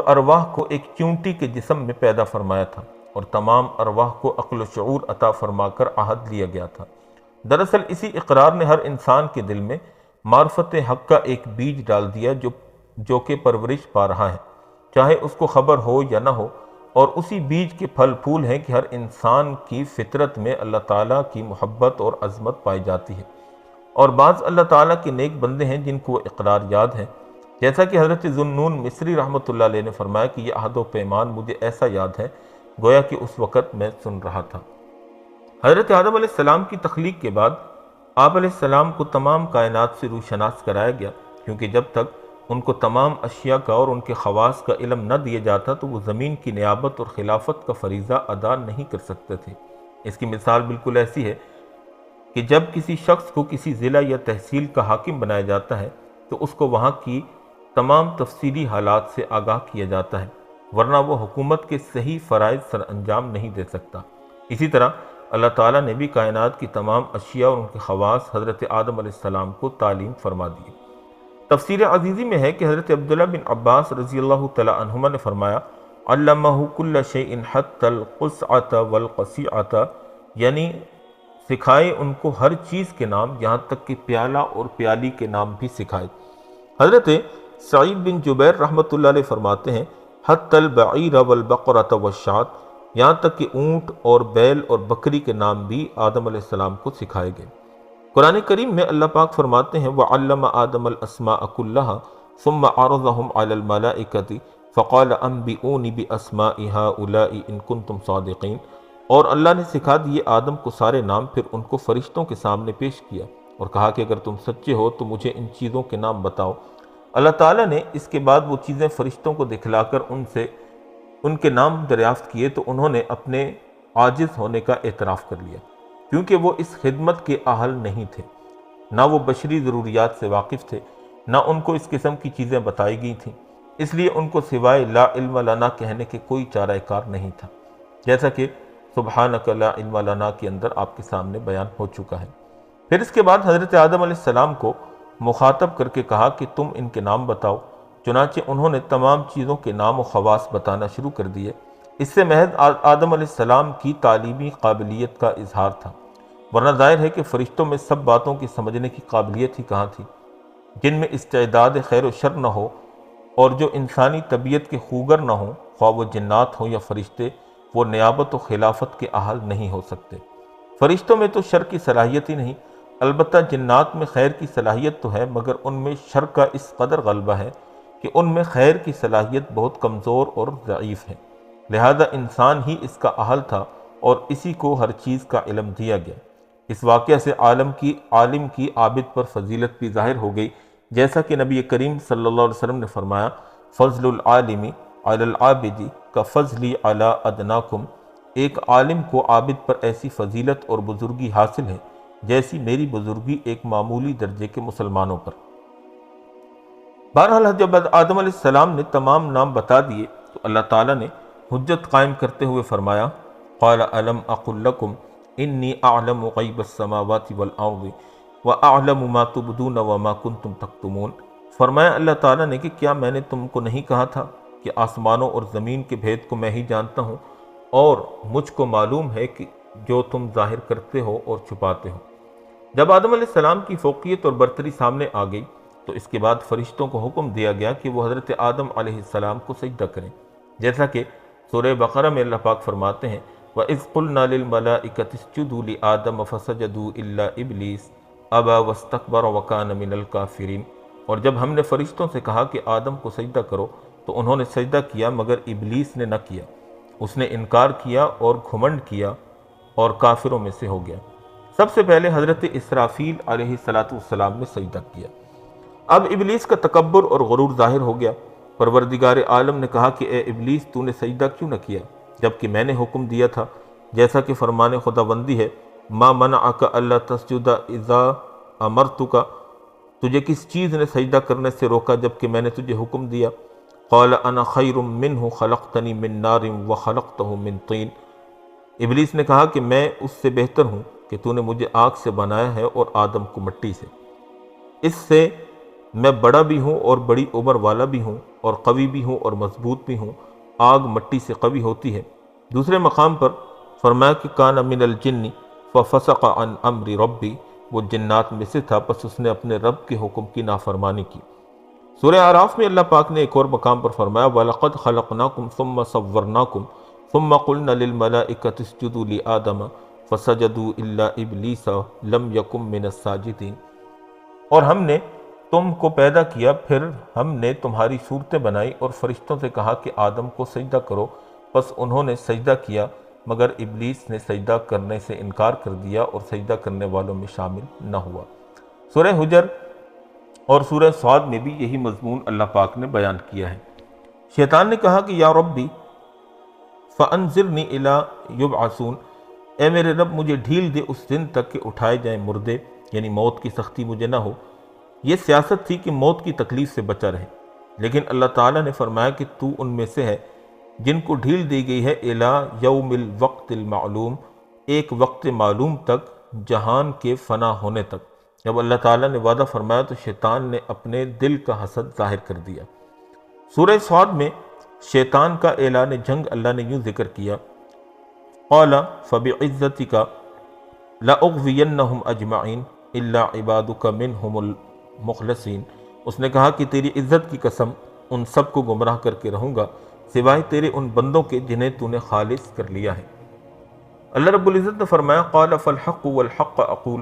ارواح کو ایک چونٹی کے جسم میں پیدا فرمایا تھا، اور تمام ارواح کو عقل و شعور عطا فرما کر عہد لیا گیا تھا۔ دراصل اسی اقرار نے ہر انسان کے دل میں معرفت حق کا ایک بیج ڈال دیا جو کہ پرورش پا رہا ہے، چاہے اس کو خبر ہو یا نہ ہو، اور اسی بیج کے پھل پھول ہیں کہ ہر انسان کی فطرت میں اللہ تعالیٰ کی محبت اور عظمت پائی جاتی ہے، اور بعض اللہ تعالیٰ کے نیک بندے ہیں جن کو وہ اقرار یاد ہے، جیسا کہ حضرت ذوالنون مصری رحمۃ اللہ علیہ نے فرمایا کہ یہ عہد و پیمان مجھے ایسا یاد ہے گویا کہ اس وقت میں سن رہا تھا۔ حضرت آدم علیہ السلام کی تخلیق کے بعد آپ علیہ السلام کو تمام کائنات سے روشناس کرایا گیا، کیونکہ جب تک ان کو تمام اشیاء کا اور ان کے خواص کا علم نہ دیا جاتا تو وہ زمین کی نیابت اور خلافت کا فریضہ ادا نہیں کر سکتے تھے۔ اس کی مثال بالکل ایسی ہے کہ جب کسی شخص کو کسی ضلع یا تحصیل کا حاکم بنایا جاتا ہے تو اس کو وہاں کی تمام تفصیلی حالات سے آگاہ کیا جاتا ہے، ورنہ وہ حکومت کے صحیح فرائض سر انجام نہیں دے سکتا۔ اسی طرح اللہ تعالیٰ نے بھی کائنات کی تمام اشیاء اور ان کے خواص حضرت آدم علیہ السلام کو تعلیم فرما دی۔ تفسیر عزیزی میں ہے کہ حضرت عبداللہ بن عباس رضی اللہ تعالی عنہما نے فرمایا علمہ کل شیء حتی القصعۃ والقصیعۃ، یعنی سکھائے ان کو ہر چیز کے نام، یہاں تک کہ پیالہ اور پیالی کے نام بھی سکھائے۔ حضرت سعید بن جبیر رحمۃ اللہ علیہ فرماتے ہیں حتی البعیر والبقرۃ والشاۃ، یہاں تک کہ اونٹ اور بیل اور بکری کے نام بھی آدم علیہ السلام کو سکھائے گئے۔ قرآن کریم میں اللہ پاک فرماتے ہیں وَعَلَّمَ آدَمَ الْأَسْمَاءَ كُلَّهَا ثُمَّ عَرَضَهُمْ عَلَى الْمَلَائِكَةِ فَقَالَ أَنْبِئُونِي بِأَسْمَاءِ هَؤُلَاءِ إِن كُنتُمْ صَادِقِينَ، اور اللہ نے سکھا دیے آدم کو سارے نام، پھر ان کو فرشتوں کے سامنے پیش کیا اور کہا کہ اگر تم سچے ہو تو مجھے ان چیزوں کے نام بتاؤ۔ اللہ تعالیٰ نے اس کے بعد وہ چیزیں فرشتوں کو دکھلا کر ان سے ان کے نام دریافت کیے تو انہوں نے اپنے عاجز ہونے کا اعتراف کر لیا، کیونکہ وہ اس خدمت کے اہل نہیں تھے، نہ وہ بشری ضروریات سے واقف تھے، نہ ان کو اس قسم کی چیزیں بتائی گئی تھیں، اس لیے ان کو سوائے لا علم لنا کہنے کے کوئی چارہ کار نہیں تھا، جیسا کہ سبحانک لا علم لنا کے اندر آپ کے سامنے بیان ہو چکا ہے۔ پھر اس کے بعد حضرت آدم علیہ السلام کو مخاطب کر کے کہا کہ تم ان کے نام بتاؤ، چنانچہ انہوں نے تمام چیزوں کے نام و خواص بتانا شروع کر دیے۔ اس سے محض آدم علیہ السلام کی تعلیمی قابلیت کا اظہار تھا، ورنہ ظاہر ہے کہ فرشتوں میں سب باتوں کی سمجھنے کی قابلیت ہی کہاں تھی، جن میں استعداد خیر و شر نہ ہو اور جو انسانی طبیعت کے خوگر نہ ہوں، خواہ وہ جنات ہوں یا فرشتے، وہ نیابت و خلافت کے اہل نہیں ہو سکتے۔ فرشتوں میں تو شر کی صلاحیت ہی نہیں، البتہ جنات میں خیر کی صلاحیت تو ہے، مگر ان میں شر کا اس قدر غلبہ ہے کہ ان میں خیر کی صلاحیت بہت کمزور اور ضعیف ہے، لہذا انسان ہی اس کا اہل تھا اور اسی کو ہر چیز کا علم دیا گیا۔ اس واقعہ سے عالم کی عابد پر فضیلت بھی ظاہر ہو گئی، جیسا کہ نبی کریم صلی اللہ علیہ وسلم نے فرمایا فضل العالم علی العابد کا فضلی علی ادناکم، ایک عالم کو عابد پر ایسی فضیلت اور بزرگی حاصل ہے جیسی میری بزرگی ایک معمولی درجے کے مسلمانوں پر۔ بہرحال جب آدم علیہ السلام نے تمام نام بتا دیے تو اللہ تعالیٰ نے حجت قائم کرتے ہوئے فرمایا قال الم اقل لکم انی اعلم غیب السماوات والارض واعلم ما تبدون وما کنتم تکتمون، فرمایا اللہ تعالیٰ نے کہ کیا میں نے تم کو نہیں کہا تھا کہ آسمانوں اور زمین کے بھید کو میں ہی جانتا ہوں اور مجھ کو معلوم ہے کہ جو تم ظاہر کرتے ہو اور چھپاتے ہو۔ جب آدم علیہ السلام کی فوقیت اور برتری سامنے آ گئی تو اس کے بعد فرشتوں کو حکم دیا گیا کہ وہ حضرت آدم علیہ السلام کو سجدہ کریں، جیسا کہ سورہ بقرہ میں اللہ پاک فرماتے ہیں وَإِذْ قُلْنَا لِلْمَلَائِكَةِ اسْجُدُوا لِآدَمَ فَسَجَدُوا إِلَّا إِبْلِيسَ أَبَى وَاسْتَكْبَرَ وَكَانَ مِنَ الْكَافِرِينَ، اور جب ہم نے فرشتوں سے کہا کہ آدم کو سجدہ کرو تو انہوں نے سجدہ کیا مگر ابلیس نے نہ کیا، اس نے انکار کیا اور گھمنڈ کیا اور کافروں میں سے ہو گیا۔ سب سے پہلے حضرت اسرافیل علیہ السلام نے سجدہ کیا۔ اب ابلیس کا تکبر اور غرور ظاہر ہو گیا۔ پروردگار عالم نے کہا کہ اے ابلیس، تو نے سجدہ کیوں نہ کیا جبکہ میں نے حکم دیا تھا؟ جیسا کہ فرمان خداوندی ہے، ما منعک الا تسجد اذا امرتک، تجھے کس چیز نے سجدہ کرنے سے روکا جبکہ میں نے تجھے حکم دیا؟ قال انا خیر منہ خلقتنی من نار وخلقتہ من طین، ابلیس نے کہا کہ میں اس سے بہتر ہوں کہ تو نے مجھے آگ سے بنایا ہے اور آدم کو مٹی سے، اس سے میں بڑا بھی ہوں اور بڑی عمر والا بھی ہوں اور قوی بھی ہوں اور مضبوط بھی ہوں، آگ مٹی سے قوی ہوتی ہے۔ دوسرے مقام پر فرمایا کہ کان من الجن ففسق عن امر ربی، وہ جنات میں سے تھا پس اس نے اپنے رب کے حکم کی نافرمانی کی۔ سورہ اعراف میں اللہ پاک نے ایک اور مقام پر فرمایا وَلَقَدْ خَلَقْنَاكُمْ ثُمَّ صَوَّرْنَاكُمْ ثُمَّ قُلْنَا لِلْمَلَائِكَةِ اسْجُدُوا لِآدَمَ فَسَجَدُوا إِلَّا إِبْلِيسَ لَمْ يَكُنْ مِنَ السَّاجِدِينَ، اور ہم نے تم کو پیدا کیا، پھر ہم نے تمہاری صورتیں بنائی اور فرشتوں سے کہا کہ آدم کو سجدہ کرو، پس انہوں نے سجدہ کیا مگر ابلیس نے سجدہ کرنے سے انکار کر دیا اور سجدہ کرنے والوں میں شامل نہ ہوا۔ سورہ حجر اور سورہ صاد میں بھی یہی مضمون اللہ پاک نے بیان کیا ہے۔ شیطان نے کہا کہ یا ربی فانظرنی الی یبعثون، اے میرے رب مجھے ڈھیل دے اس دن تک کہ اٹھائے جائیں مردے، یعنی موت کی سختی مجھے نہ ہو۔ یہ سیاست تھی کہ موت کی تکلیف سے بچا رہے، لیکن اللہ تعالیٰ نے فرمایا کہ تو ان میں سے ہے جن کو ڈھیل دی گئی ہے الی یوم الوقت المعلوم، ایک وقت معلوم تک، جہان کے فنا ہونے تک۔ جب اللہ تعالیٰ نے وعدہ فرمایا تو شیطان نے اپنے دل کا حسد ظاہر کر دیا۔ سورہ صاد میں شیطان کا اعلان جنگ اللہ نے یوں ذکر کیا قال فبعزتک لاغوینہم اجمعین الا عبادک منہم المخلصین، اس نے کہا کہ تیری عزت کی قسم ان سب کو گمراہ کر کے رہوں گا سوائے تیرے ان بندوں کے جنہیں تو نے خالص کر لیا ہے۔ اللہ رب العزت نے فرمایا قال فالحق والحق اقول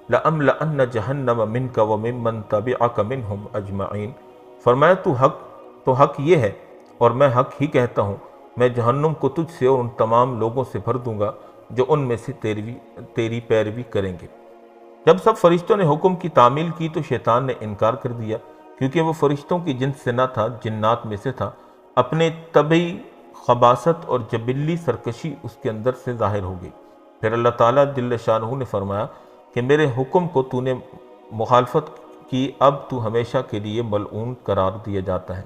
لأملأن جہنم منک وممن تبعک منہم اجمعین، فرمایا تو حق یہ ہے اور میں حق ہی کہتا ہوں، میں جہنم کو تجھ سے اور ان تمام لوگوں سے بھر دوں گا جو ان میں سے تیری پیروی کریں گے۔ جب سب فرشتوں نے حکم کی تعمیل کی تو شیطان نے انکار کر دیا، کیونکہ وہ فرشتوں کی جنس سے نہ تھا، جنات میں سے تھا۔ اپنے طبعی خباثت اور جبلی سرکشی اس کے اندر سے ظاہر ہو گئی۔ پھر اللہ تعالیٰ جل شانہ نے فرمایا کہ میرے حکم کو تو نے مخالفت کی، اب تو ہمیشہ کے لیے ملعون قرار دیا جاتا ہے۔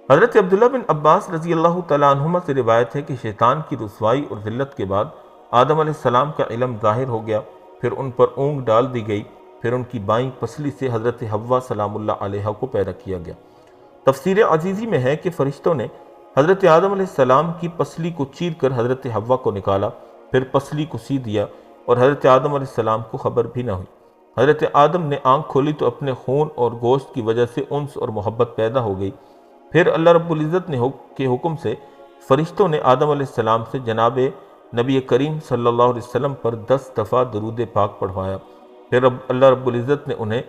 حضرت عبداللہ بن عباس رضی اللہ تعالیٰ عنہما سے روایت ہے کہ شیطان کی رسوائی اور ذلت کے بعد آدم علیہ السلام کا علم ظاہر ہو گیا، پھر ان پر اونگ ڈال دی گئی، پھر ان کی بائیں پسلی سے حضرت حوا سلام اللہ علیہ کو پیدا کیا گیا۔ تفسیر عزیزی میں ہے کہ فرشتوں نے حضرت آدم علیہ السلام کی پسلی کو چیر کر حضرت حوا کو نکالا، پھر پسلی کو سی دیا اور حضرت آدم علیہ السلام کو خبر بھی نہ ہوئی۔ حضرت آدم نے آنکھ کھولی تو اپنے خون اور گوشت کی وجہ سے انس اور محبت پیدا ہو گئی۔ پھر اللہ رب العزت نے کے حکم سے فرشتوں نے آدم علیہ السلام سے جناب نبی کریم صلی اللہ علیہ وسلم پر 10 دفعہ درود پاک پڑھوایا۔ پھر اللہ رب العزت نے انہیں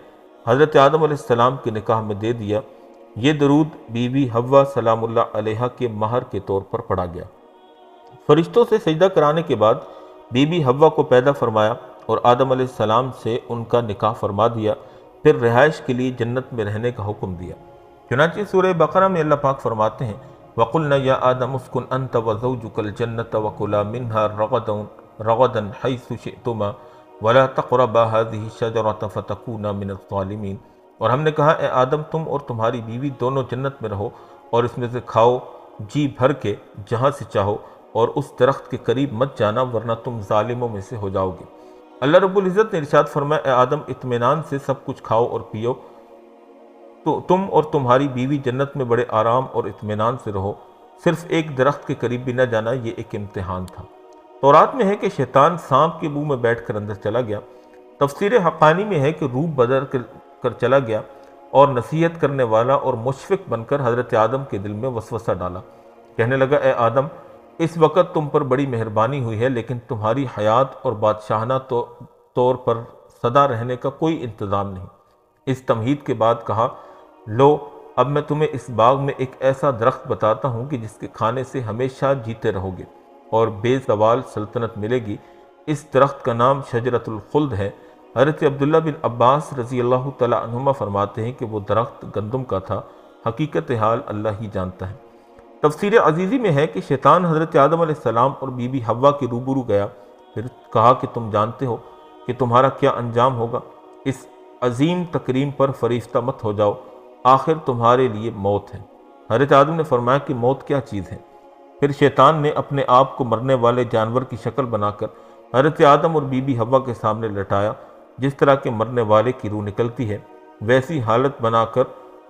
حضرت آدم علیہ السلام کے نکاح میں دے دیا۔ یہ درود بی بی حوا سلام اللہ علیہ کے مہر کے طور پر پڑھا گیا۔ فرشتوں سے سجدہ کرانے کے بعد بی بی حوا کو پیدا فرمایا اور آدم علیہ السلام سے ان کا نکاح فرما دیا، پھر رہائش کے لیے جنت میں رہنے کا حکم دیا۔ چنانچہ سورہ بقرہ میں اللہ پاک فرماتے ہیں وَقُلْنَا يَا آدَمُ اسْكُنْ أَنْتَ وَزَوْجُكَ الْجَنَّةَ وَكُلَا مِنْهَا رَغَدًا حَيْثُ شِئْتُمَا وَلَا تَقْرَبَا هَذِهِ الشَّجَرَةَ فَتَكُونَا مِنَ الظَّالِمِينَ، اور ہم نے کہا اے آدم تم اور تمہاری بیوی دونوں جنت میں رہو اور اس میں سے کھاؤ جی بھر کے جہاں سے چاہو، اور اس درخت کے قریب مت جانا ورنہ تم ظالموں میں سے ہو جاؤ گے۔ اللہ رب العزت نے ارشاد فرمایا اے آدم اطمینان سے سب کچھ کھاؤ اور پیو، تو تم اور تمہاری بیوی جنت میں بڑے آرام اور اطمینان سے رہو، صرف ایک درخت کے قریب بھی نہ جانا، یہ ایک امتحان تھا۔ تورات میں ہے کہ شیطان سانپ کے منہ میں بیٹھ کر اندر چلا گیا۔ تفسیر حقانی میں ہے کہ روح بدل کر چلا گیا اور نصیحت کرنے والا اور مشفق بن کر حضرت آدم کے دل میں وسوسہ ڈالا، کہنے لگا اے آدم اس وقت تم پر بڑی مہربانی ہوئی ہے، لیکن تمہاری حیات اور بادشاہانہ طور پر سدا رہنے کا کوئی انتظام نہیں۔ اس تمہید کے بعد کہا لو اب میں تمہیں اس باغ میں ایک ایسا درخت بتاتا ہوں کہ جس کے کھانے سے ہمیشہ جیتے رہو گے اور بے زوال سلطنت ملے گی۔ اس درخت کا نام شجرۃ الخلد ہے۔ حضرت عبداللہ بن عباس رضی اللہ تعالیٰ عنہما فرماتے ہیں کہ وہ درخت گندم کا تھا، حقیقت حال اللہ ہی جانتا ہے۔ تفسیر عزیزی میں ہے کہ شیطان حضرت آدم علیہ السلام اور بی بی حوا کے روبرو گیا، پھر کہا کہ تم جانتے ہو کہ تمہارا کیا انجام ہوگا، اس عظیم تکریم پر فریفتہ مت ہو جاؤ، آخر تمہارے لیے موت ہے۔ حضرت آدم نے فرمایا کہ موت کیا چیز ہے؟ پھر شیطان نے اپنے آپ کو مرنے والے جانور کی شکل بنا کر حضرت آدم اور بی بی حوا کے سامنے لٹایا، جس طرح کہ مرنے والے کی روح نکلتی ہے ویسی حالت بنا کر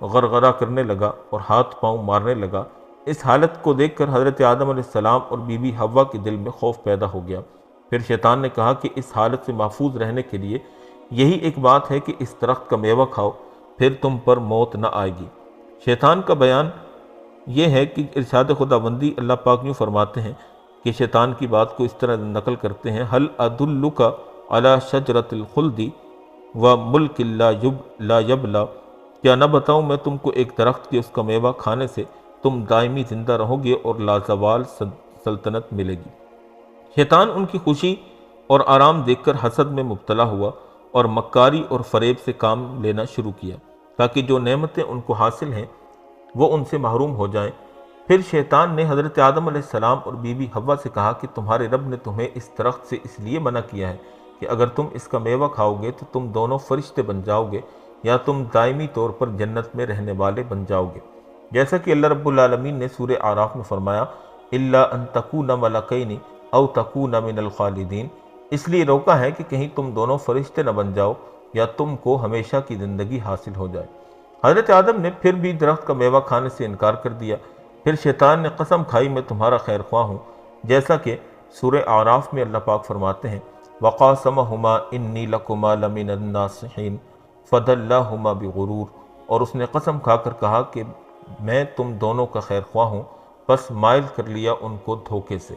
غرغرہ کرنے لگا اور ہاتھ پاؤں مارنے لگا۔ اس حالت کو دیکھ کر حضرت آدم علیہ السلام اور بی بی حوا کے دل میں خوف پیدا ہو گیا۔ پھر شیطان نے کہا کہ اس حالت سے محفوظ رہنے کے لیے یہی ایک بات ہے کہ اس درخت کا میوہ کھاؤ، پھر تم پر موت نہ آئے گی۔ شیطان کا بیان یہ ہے کہ ارشاد خداوندی اللہ پاک یوں فرماتے ہیں کہ شیطان کی بات کو اس طرح نقل کرتے ہیں، هل ادلک علی شجرۃ الخلد وملک لا یبلی، کیا نہ بتاؤں میں تم کو ایک درخت کے اس کا میوہ کھانے سے تم دائمی زندہ رہو گے اور لازوال سلطنت ملے گی۔ شیطان ان کی خوشی اور آرام دیکھ کر حسد میں مبتلا ہوا اور مکاری اور فریب سے کام لینا شروع کیا تاکہ جو نعمتیں ان کو حاصل ہیں وہ ان سے محروم ہو جائیں۔ پھر شیطان نے حضرت آدم علیہ السلام اور بی بی حوا سے کہا کہ تمہارے رب نے تمہیں اس درخت سے اس لیے منع کیا ہے کہ اگر تم اس کا میوہ کھاؤ گے تو تم دونوں فرشتے بن جاؤ گے یا تم دائمی طور پر جنت میں رہنے والے بن جاؤ گے، جیسا کہ اللہ رب العالمین نے سورہ اعراف میں فرمایا الا ان تکون ملکین او تکون من الخالدین، اس لیے روکا ہے کہ کہیں تم دونوں فرشتے نہ بن جاؤ یا تم کو ہمیشہ کی زندگی حاصل ہو جائے۔ حضرت آدم نے پھر بھی درخت کا میوہ کھانے سے انکار کر دیا۔ پھر شیطان نے قسم کھائی میں تمہارا خیر خواہ ہوں، جیسا کہ سورہ اعراف میں اللہ پاک فرماتے ہیں وَقَاسَمَهُمَا إِنِّي لَكُمَا لَمِنَ النَّاصِحِينَ فَدَلَّاهُمَا بِغُرُورٍ، اور اس نے قسم کھا کر کہا کہ میں تم دونوں کا خیر خواہ ہوں، بس مائل کر لیا ان کو دھوکے سے۔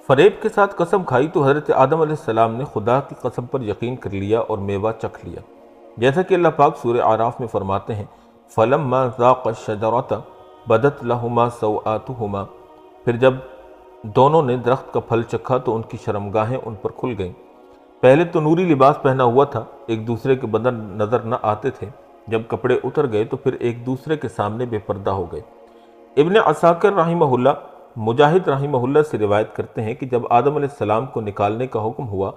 فریب کے ساتھ قسم کھائی تو حضرت آدم علیہ السلام نے خدا کی قسم پر یقین کر لیا اور میوہ چکھ لیا، جیسا کہ اللہ پاک سورہ اعراف میں فرماتے ہیں فَلَمَّا ذَاقَا الشَّجَرَةَ بَدَتْ لَهُمَا سَوْآتُهُمَا، پھر جب دونوں نے درخت کا پھل چکھا تو ان کی شرمگاہیں ان پر کھل گئیں۔ پہلے تو نوری لباس پہنا ہوا تھا، ایک دوسرے کے بدن نظر نہ آتے تھے، جب کپڑے اتر گئے تو پھر ایک دوسرے کے سامنے بے پردہ ہو گئے۔ ابن عساکر رحمہ اللہ مجاہد رحمہ اللہ سے روایت کرتے ہیں کہ جب آدم علیہ السلام کو نکالنے کا حکم ہوا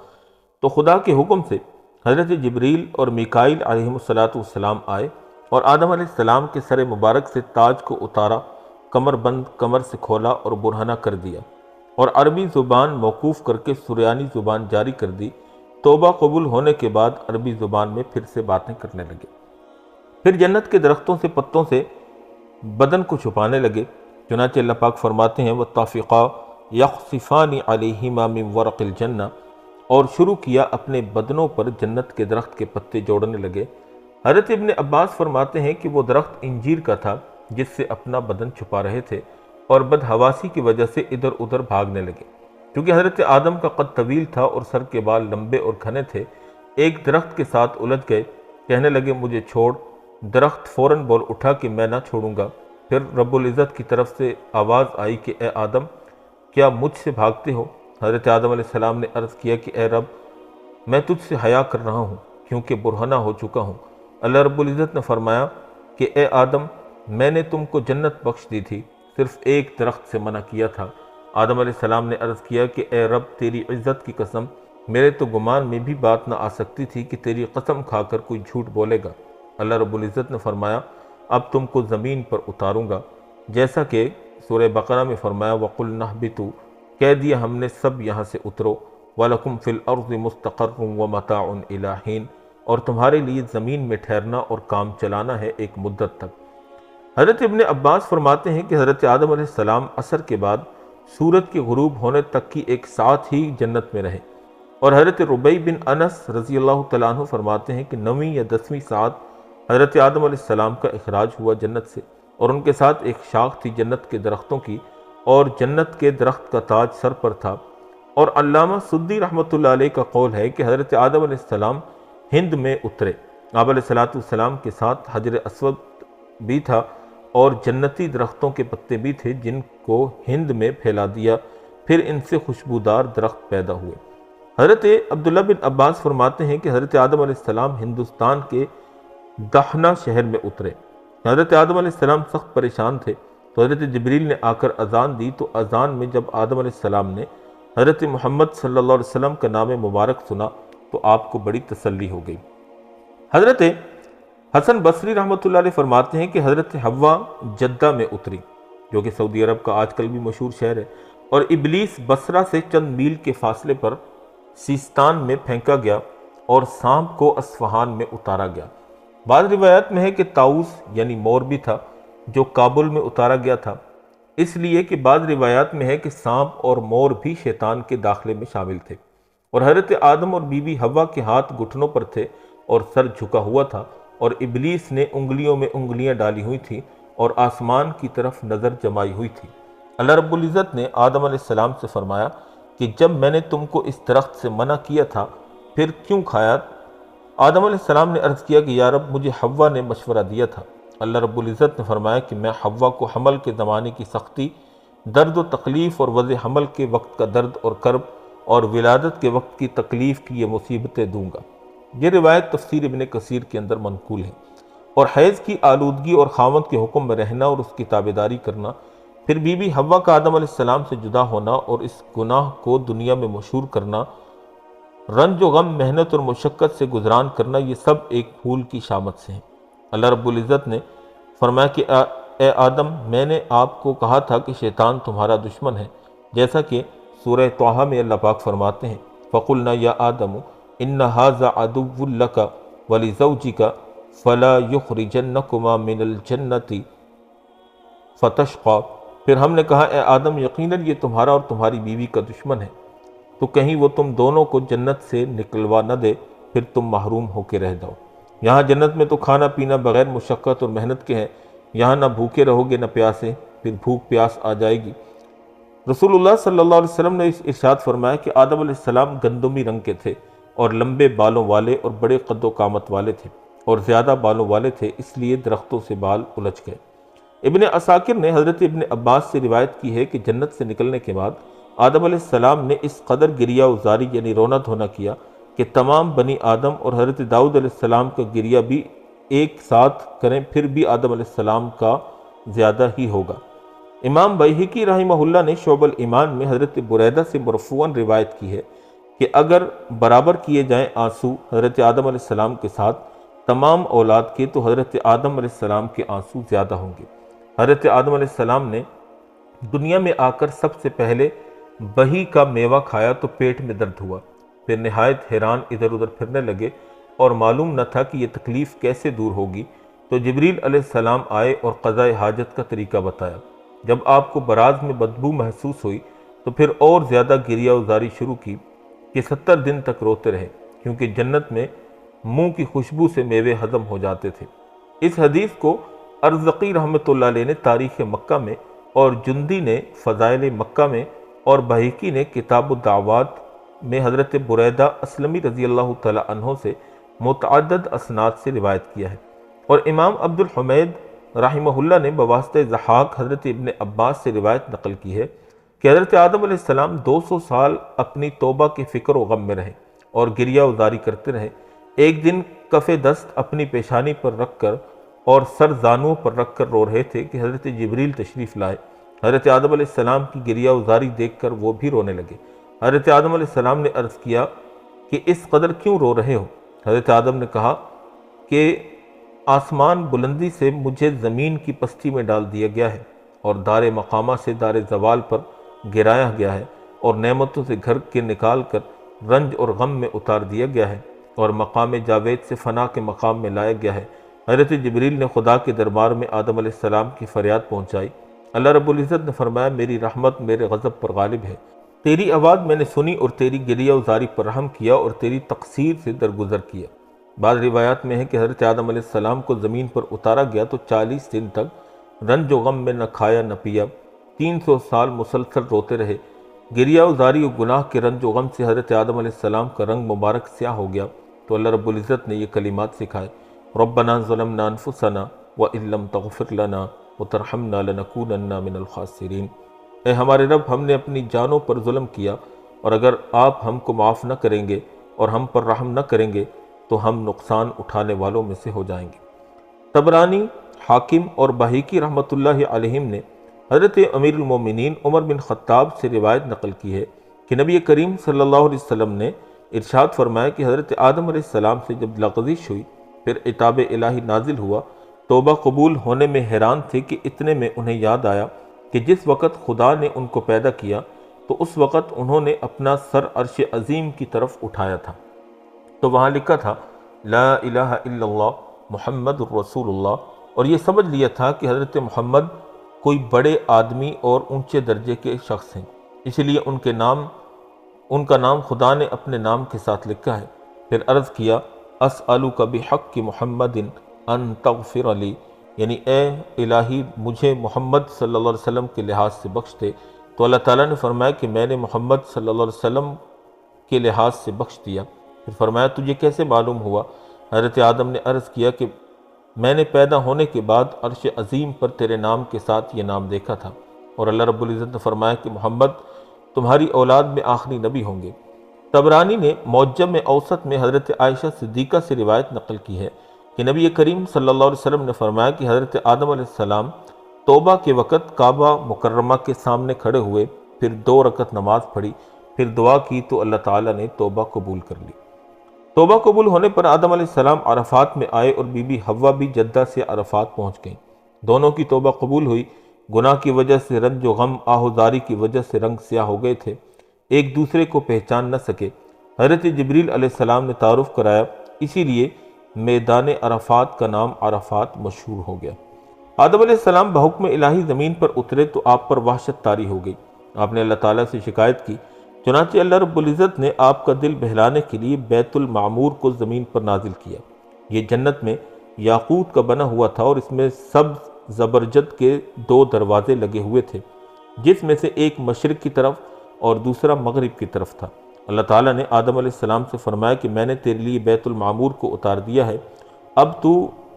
تو خدا کے حکم سے حضرت جبریل اور میکائیل علیہ السلام آئے اور آدم علیہ السلام کے سر مبارک سے تاج کو اتارا، کمر بند کمر سے کھولا اور برہنہ کر دیا اور عربی زبان موقوف کر کے سریانی زبان جاری کر دی۔ توبہ قبول ہونے کے بعد عربی زبان میں پھر سے باتیں کرنے لگے۔ پھر جنت کے درختوں سے پتوں سے بدن کو چھپانے لگے، چنانچہ اللہ پاک فرماتے ہیں وَالطَّافِقَا يَخْصِفَانِ عَلَيْهِمَا مِن وَرَقِ الْجَنَّةِ، اور شروع کیا اپنے بدنوں پر جنت کے درخت کے پتے جوڑنے لگے۔ حضرت ابن عباس فرماتے ہیں کہ وہ درخت انجیر کا تھا جس سے اپنا بدن چھپا رہے تھے اور بدحواسی کی وجہ سے ادھر ادھر بھاگنے لگے۔ کیونکہ حضرت آدم کا قد طویل تھا اور سر کے بال لمبے اور گھنے تھے، ایک درخت کے ساتھ الجھ گئے، کہنے لگے مجھے چھوڑ۔ درخت فوراً بول اٹھا کہ میں نہ چھوڑوں گا۔ پھر رب العزت کی طرف سے آواز آئی کہ اے آدم، کیا مجھ سے بھاگتے ہو؟ حضرت آدم علیہ السلام نے عرض کیا کہ اے رب، میں تجھ سے حیا کر رہا ہوں کیونکہ برہنہ ہو چکا ہوں۔ اللہ رب العزت نے فرمایا کہ اے آدم، میں نے تم کو جنت بخش دی تھی، صرف ایک درخت سے منع کیا تھا۔ آدم علیہ السلام نے عرض کیا کہ اے رب، تیری عزت کی قسم، میرے تو گمان میں بھی بات نہ آ سکتی تھی کہ تیری قسم کھا کر کوئی جھوٹ بولے گا۔ اللہ رب العزت نے فرمایا اب تم کو زمین پر اتاروں گا، جیسا کہ سورہ بقرہ میں فرمایا وَقُلْنَا اهْبِطُوا، کہہ دیا ہم نے سب یہاں سے اترو، وَلَكُمْ فِي الْأَرْضِ مُسْتَقَرٌّ وَمَتَاعٌ إِلَىٰ حِينٍ، اور تمہارے لیے زمین میں ٹھہرنا اور کام چلانا ہے ایک مدت تک۔ حضرت ابن عباس فرماتے ہیں کہ حضرت آدم علیہ السلام عصر کے بعد سورج کے غروب ہونے تک کی ایک ساتھ ہی جنت میں رہے، اور حضرت ربیع بن انس رضی اللہ تعالیٰ عنہ فرماتے ہیں کہ 9ویں یا 10ویں ساعت حضرت آدم علیہ السلام کا اخراج ہوا جنت سے، اور ان کے ساتھ ایک شاخ تھی جنت کے درختوں کی، اور جنت کے درخت کا تاج سر پر تھا۔ اور علامہ سدی رحمۃ اللہ علیہ کا قول ہے کہ حضرت آدم علیہ السلام ہند میں اترے، آپ علیہ السلام کے ساتھ حجر اسود بھی تھا اور جنتی درختوں کے پتے بھی تھے جن کو ہند میں پھیلا دیا، پھر ان سے خوشبودار درخت پیدا ہوئے۔ حضرت عبداللہ بن عباس فرماتے ہیں کہ حضرت آدم علیہ السلام ہندوستان کے دہنا شہر میں اترے۔ حضرت آدم علیہ السلام سخت پریشان تھے، تو حضرت جبریل نے آ کر اذان دی، تو اذان میں جب آدم علیہ السلام نے حضرت محمد صلی اللہ علیہ وسلم کا نام مبارک سنا تو آپ کو بڑی تسلی ہو گئی۔ حضرت حسن بصری رحمۃ اللہ علیہ فرماتے ہیں کہ حضرت حوا جدہ میں اتری، جو کہ سعودی عرب کا آج کل بھی مشہور شہر ہے، اور ابلیس بصرہ سے چند میل کے فاصلے پر سیستان میں پھینکا گیا اور سانپ کو اصفہان میں اتارا گیا۔ بعض روایات میں ہے کہ طاؤس یعنی مور بھی تھا جو کابل میں اتارا گیا تھا، اس لیے کہ بعض روایات میں ہے کہ سانپ اور مور بھی شیطان کے داخلے میں شامل تھے، اور حضرت آدم اور بی بی حوا کے ہاتھ گھٹنوں پر تھے اور سر جھکا ہوا تھا، اور ابلیس نے انگلیوں میں انگلیاں ڈالی ہوئی تھیں اور آسمان کی طرف نظر جمائی ہوئی تھی۔ اللہ رب العزت نے آدم علیہ السلام سے فرمایا کہ جب میں نے تم کو اس درخت سے منع کیا تھا پھر کیوں کھایا؟ آدم علیہ السلام نے عرض کیا کہ یا رب، مجھے حوا نے مشورہ دیا تھا۔ اللہ رب العزت نے فرمایا کہ میں حوا کو حمل کے زمانے کی سختی، درد و تکلیف اور وضع حمل کے وقت کا درد اور کرب، اور ولادت کے وقت کی تکلیف کی یہ مصیبتیں دوں گا۔ یہ روایت تفسیر ابن کثیر کے اندر منقول ہے۔ اور حیض کی آلودگی اور خاوند کے حکم میں رہنا اور اس کی تابعداری کرنا، پھر بی بی حوا کا آدم علیہ السلام سے جدا ہونا اور اس گناہ کو دنیا میں مشہور کرنا، رنج و غم، محنت اور مشقت سے گزران کرنا، یہ سب ایک پھول کی شامت سے ہیں۔ اللہ رب العزت نے فرمایا کہ اے آدم، میں نے آپ کو کہا تھا کہ شیطان تمہارا دشمن ہے، جیسا کہ سورہ طٰہٰ میں اللہ پاک فرماتے ہیں فَقُلْنَا يَا آدَمُ إِنَّ هَذَا عَدُوٌّ لَكَ وَلِزَوْجِكَ فَلَا يُخْرِجَنَّكُمَا مِنَ الْجَنَّةِ فَتَشْقَىٰ۔ پھر ہم نے کہا اے آدم، یقیناً یہ تمہارا اور تمہاری بیوی کا دشمن ہے، تو کہیں وہ تم دونوں کو جنت سے نکلوا نہ دے، پھر تم محروم ہو کے رہ جاؤ۔ یہاں جنت میں تو کھانا پینا بغیر مشقت اور محنت کے ہے، یہاں نہ بھوکے رہو گے نہ پیاسے، پھر بھوک پیاس آ جائے گی۔ رسول اللہ صلی اللہ علیہ وسلم نے ارشاد فرمایا کہ آدم علیہ السلام گندمی رنگ کے تھے اور لمبے بالوں والے اور بڑے قد و قامت والے تھے اور زیادہ بالوں والے تھے، اس لیے درختوں سے بال الجھ گئے۔ ابن عساکر نے حضرت ابن عباس سے روایت کی ہے کہ جنت سے نکلنے کے بعد آدم علیہ السلام نے اس قدر گریہ ازاری یعنی رونا دھونا کیا کہ تمام بنی آدم اور حضرت داؤد علیہ السلام کا گریہ بھی ایک ساتھ کریں پھر بھی آدم علیہ السلام کا زیادہ ہی ہوگا۔ امام بیہقی رحمہ اللہ نے شعب الایمان میں حضرت بریدہ سے مرفوعاً روایت کی ہے کہ اگر برابر کیے جائیں آنسو حضرت آدم علیہ السلام کے ساتھ تمام اولاد کے، تو حضرت آدم علیہ السلام کے آنسو زیادہ ہوں گے۔ حضرت آدم علیہ السلام نے دنیا میں آ کر سب سے پہلے بہی کا میوہ کھایا تو پیٹ میں درد ہوا، پھر نہایت حیران ادھر ادھر پھرنے لگے اور معلوم نہ تھا کہ یہ تکلیف کیسے دور ہوگی، تو جبریل علیہ السلام آئے اور قضاء حاجت کا طریقہ بتایا۔ جب آپ کو براز میں بدبو محسوس ہوئی تو پھر اور زیادہ گریہ ازاری شروع کی کہ 70 دن تک روتے رہے، کیونکہ جنت میں منہ کی خوشبو سے میوے ہضم ہو جاتے تھے۔ اس حدیث کو ارزقی رحمۃ اللہ علیہ نے تاریخ مکہ میں اور جندی نے فضائل مکہ میں اور بہیقی نے کتاب الدعوات میں حضرت بریدہ اسلمی رضی اللہ تعالی عنہ سے متعدد اسناد سے روایت کیا ہے، اور امام عبد الحمید رحمہ اللہ نے بواسطہ ضحاک حضرت ابن عباس سے روایت نقل کی ہے کہ حضرت آدم علیہ السلام 200 سال اپنی توبہ کے فکر و غم میں رہے اور گریہ ازاری کرتے رہے۔ ایک دن کف دست اپنی پیشانی پر رکھ کر اور سر زانوں پر رکھ کر رو رہے تھے کہ حضرت جبریل تشریف لائے۔ حضرت آدم علیہ السلام کی گریہ ازاری دیکھ کر وہ بھی رونے لگے۔ حضرت آدم علیہ السلام نے عرض کیا کہ اس قدر کیوں رو رہے ہو؟ حضرت آدم نے کہا کہ آسمان بلندی سے مجھے زمین کی پستی میں ڈال دیا گیا ہے اور دار مقامہ سے دار زوال پر گرایا گیا ہے، اور نعمتوں سے گھر کے نکال کر رنج اور غم میں اتار دیا گیا ہے، اور مقام جاوید سے فنا کے مقام میں لایا گیا ہے۔ حضرت جبریل نے خدا کے دربار میں آدم علیہ السلام کی فریاد پہنچائی۔ اللہ رب العزت نے فرمایا میری رحمت میرے غضب پر غالب ہے، تیری آواز میں نے سنی اور تیری گریہ ازاری پر رحم کیا اور تیری تقصیر سے درگزر کیا۔ بعض روایات میں ہے کہ حضرت آدم علیہ السلام کو زمین پر اتارا گیا تو 40 دن تک رنج و غم میں نہ کھایا نہ پیا، 300 سال مسلسل روتے رہے۔ گریہ ازاری و گناہ کے رنج و غم سے حضرت آدم علیہ السلام کا رنگ مبارک سیاہ ہو گیا، تو اللہ رب العزت نے یہ کلمات سکھائے، ربنا ظلمنا انفسنا وَإِن لَّمْ تَغْفِرْ لَنَا وَتَرْحَمْنَا لَنَكُونَنَّ مِنَ الْخَاسِرِينَ۔ اے ہمارے رب، ہم نے اپنی جانوں پر ظلم کیا، اور اگر آپ ہم کو معاف نہ کریں گے اور ہم پر رحم نہ کریں گے تو ہم نقصان اٹھانے والوں میں سے ہو جائیں گے۔ طبرانی، حاکم اور بہیقی رحمۃ اللہ علیہم نے حضرت امیر المومنین عمر بن خطاب سے روایت نقل کی ہے کہ نبی کریم صلی اللہ علیہ وسلم نے ارشاد فرمایا کہ حضرت آدم علیہ السلام سے جب لغزش ہوئی، پھر عتاب الہی نازل ہوا، توبہ قبول ہونے میں حیران تھے کہ اتنے میں انہیں یاد آیا کہ جس وقت خدا نے ان کو پیدا کیا تو اس وقت انہوں نے اپنا سر عرش عظیم کی طرف اٹھایا تھا، تو وہاں لکھا تھا لا الہ الا اللہ محمد الرسول اللہ، اور یہ سمجھ لیا تھا کہ حضرت محمد کوئی بڑے آدمی اور اونچے درجے کے شخص ہیں، اس لیے ان کا نام خدا نے اپنے نام کے ساتھ لکھا ہے۔ پھر عرض کیا اسألک بحق محمد ان تغفر لی، یعنی اے الہی مجھے محمد صلی اللہ علیہ وسلم کے لحاظ سے بخش دے، تو اللہ تعالیٰ نے فرمایا کہ میں نے محمد صلی اللہ علیہ وسلم کے لحاظ سے بخش دیا۔ پھر فرمایا تجھے کیسے معلوم ہوا؟ حضرت آدم نے عرض کیا کہ میں نے پیدا ہونے کے بعد عرش عظیم پر تیرے نام کے ساتھ یہ نام دیکھا تھا، اور اللہ رب العزت نے فرمایا کہ محمد تمہاری اولاد میں آخری نبی ہوں گے۔ طبرانی نے معجم اوسط میں حضرت عائشہ صدیقہ سے روایت نقل کی ہے کہ نبی کریم صلی اللہ علیہ وسلم نے فرمایا کہ حضرت آدم علیہ السلام توبہ کے وقت کعبہ مکرمہ کے سامنے کھڑے ہوئے، پھر 2 رکعت نماز پڑھی، پھر دعا کی تو اللہ تعالیٰ نے توبہ قبول کر لی۔ توبہ قبول ہونے پر آدم علیہ السلام عرفات میں آئے اور بی بی حوا بھی جدہ سے عرفات پہنچ گئیں۔ دونوں کی توبہ قبول ہوئی۔ گناہ کی وجہ سے رنج و غم، آہوزاری کی وجہ سے رنگ سیاہ ہو گئے تھے، ایک دوسرے کو پہچان نہ سکے۔ حضرت جبریل علیہ السلام نے تعارف کرایا، اسی لیے میدان عرفات کا نام عرفات مشہور ہو گیا۔ آدم علیہ السلام بحکم الہی زمین پر اترے تو آپ پر وحشت طاری ہو گئی۔ آپ نے اللہ تعالیٰ سے شکایت کی، چنانچہ اللہ رب العزت نے آپ کا دل بہلانے کے لیے بیت المعمور کو زمین پر نازل کیا۔ یہ جنت میں یاقوت کا بنا ہوا تھا اور اس میں سبز زبرجد کے 2 دروازے لگے ہوئے تھے، جس میں سے ایک مشرق کی طرف اور دوسرا مغرب کی طرف تھا۔ اللہ تعالیٰ نے آدم علیہ السلام سے فرمایا کہ میں نے تیرے لیے بیت المعمور کو اتار دیا ہے، اب تو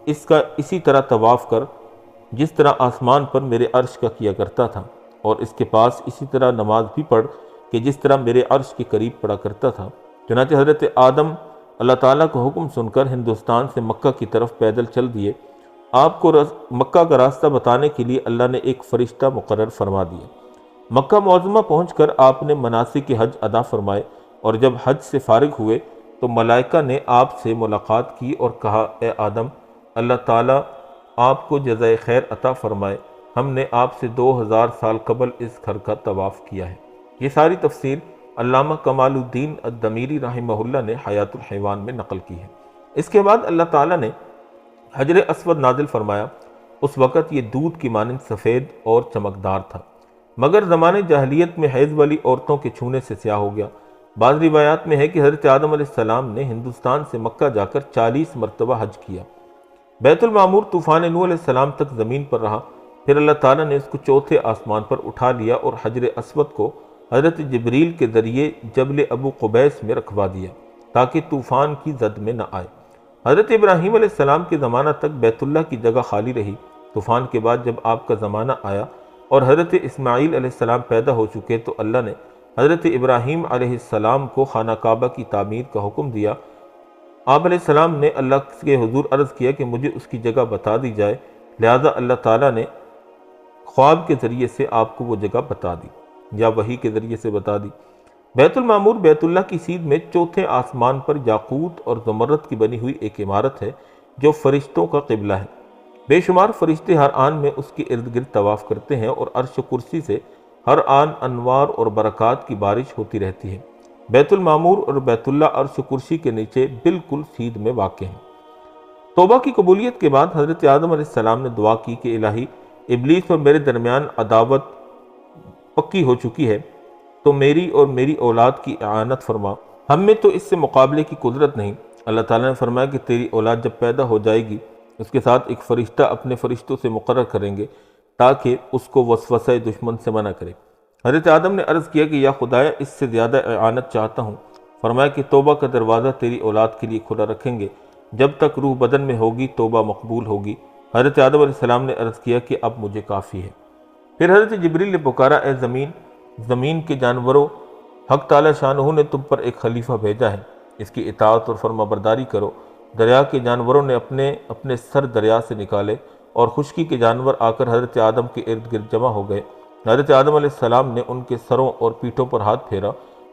اس کا اسی طرح طواف کر جس طرح آسمان پر میرے عرش کا کیا کرتا تھا، اور اس کے پاس اسی طرح نماز بھی پڑھ کہ جس طرح میرے عرش کے قریب پڑھا کرتا تھا۔ چنانچہ حضرت آدم اللہ تعالیٰ کا حکم سن کر ہندوستان سے مکہ کی طرف پیدل چل دیے۔ آپ کو مکہ کا راستہ بتانے کے لیے اللہ نے ایک فرشتہ مقرر فرما دیا۔ مکہ معظمہ پہنچ کر آپ نے مناسک حج ادا فرمائے، اور جب حج سے فارغ ہوئے تو ملائکہ نے آپ سے ملاقات کی اور کہا اے آدم، اللہ تعالیٰ آپ کو جزائے خیر عطا فرمائے، ہم نے آپ سے 2000 سال قبل اس گھر کا طواف کیا ہے۔ یہ ساری تفسیر علامہ کمال الدین الدمیری رحمہ اللہ نے حیات الحیوان میں نقل کی ہے۔ اس کے بعد اللہ تعالیٰ نے حجر اسود نازل فرمایا۔ اس وقت یہ دودھ کی مانند سفید اور چمکدار تھا، مگر زمانے جاہلیت میں حیض والی عورتوں کے چھونے سے سیاہ ہو گیا۔ بعض روایات میں ہے کہ حضرت آدم علیہ السلام نے ہندوستان سے مکہ جا کر 40 مرتبہ حج کیا۔ بیت المعمور طوفان نوح علیہ السلام تک زمین پر رہا، پھر اللہ تعالیٰ نے اس کو چوتھے آسمان پر اٹھا لیا اور حجر اسود کو حضرت جبریل کے ذریعے جبل ابو قبیس میں رکھوا دیا تاکہ طوفان کی زد میں نہ آئے۔ حضرت ابراہیم علیہ السلام کے زمانہ تک بیت اللہ کی جگہ خالی رہی۔ طوفان کے بعد جب آپ کا زمانہ آیا اور حضرت اسماعیل علیہ السلام پیدا ہو چکے تو اللہ نے حضرت ابراہیم علیہ السلام کو خانہ کعبہ کی تعمیر کا حکم دیا۔ آپ علیہ السلام نے اللہ کے حضور عرض کیا کہ مجھے اس کی جگہ بتا دی جائے، لہذا اللہ تعالیٰ نے خواب کے ذریعے سے آپ کو وہ جگہ بتا دی یا وحی کے ذریعے سے بتا دی۔ بیت المعمور بیت اللہ کی سیدھ میں چوتھے آسمان پر یاقوت اور زمرد کی بنی ہوئی ایک عمارت ہے جو فرشتوں کا قبلہ ہے۔ بے شمار فرشتے ہر آن میں اس کے ارد گرد طواف کرتے ہیں اور عرش و کرسی سے ہر آن انوار اور برکات کی بارش ہوتی رہتی ہے۔ بیت المعمور اور بیت اللہ عرش و کرسی کے نیچے بالکل سیدھ میں واقع ہیں۔ توبہ کی قبولیت کے بعد حضرت آدم علیہ السلام نے دعا کی کہ الہی ابلیس اور میرے درمیان عداوت پکی ہو چکی ہے، تو میری اور میری اولاد کی اعانت فرما، ہم میں تو اس سے مقابلے کی قدرت نہیں۔ اللہ تعالیٰ نے فرمایا کہ تیری اولاد جب پیدا ہو جائے گی اس کے ساتھ ایک فرشتہ اپنے فرشتوں سے مقرر کریں گے تاکہ اس کو وسوسہ دشمن سے منع کرے۔ حضرت آدم نے عرض کیا کہ یا خدایا اس سے زیادہ اعانت چاہتا ہوں۔ فرمایا کہ توبہ کا دروازہ تیری اولاد کے لیے کھلا رکھیں گے، جب تک روح بدن میں ہوگی توبہ مقبول ہوگی، حضرت آدم علیہ السلام نے عرض کیا کہ اب مجھے کافی ہے۔ پھر حضرت جبریل نے پکارا، اے زمین، زمین کے جانوروں، حق تعالی شانہ نے تم پر ایک خلیفہ بھیجا ہے، اس کی اطاعت اور فرما برداری کرو۔ دریا کے جانوروں نے اپنے اپنے سر دریا سے نکالے اور خشکی کے جانور آ کر حضرت آدم کے ارد گرد جمع ہو گئے۔ حضرت آدم علیہ السلام نے ان کے سروں اور پیٹھوں پر ہاتھ پھیرا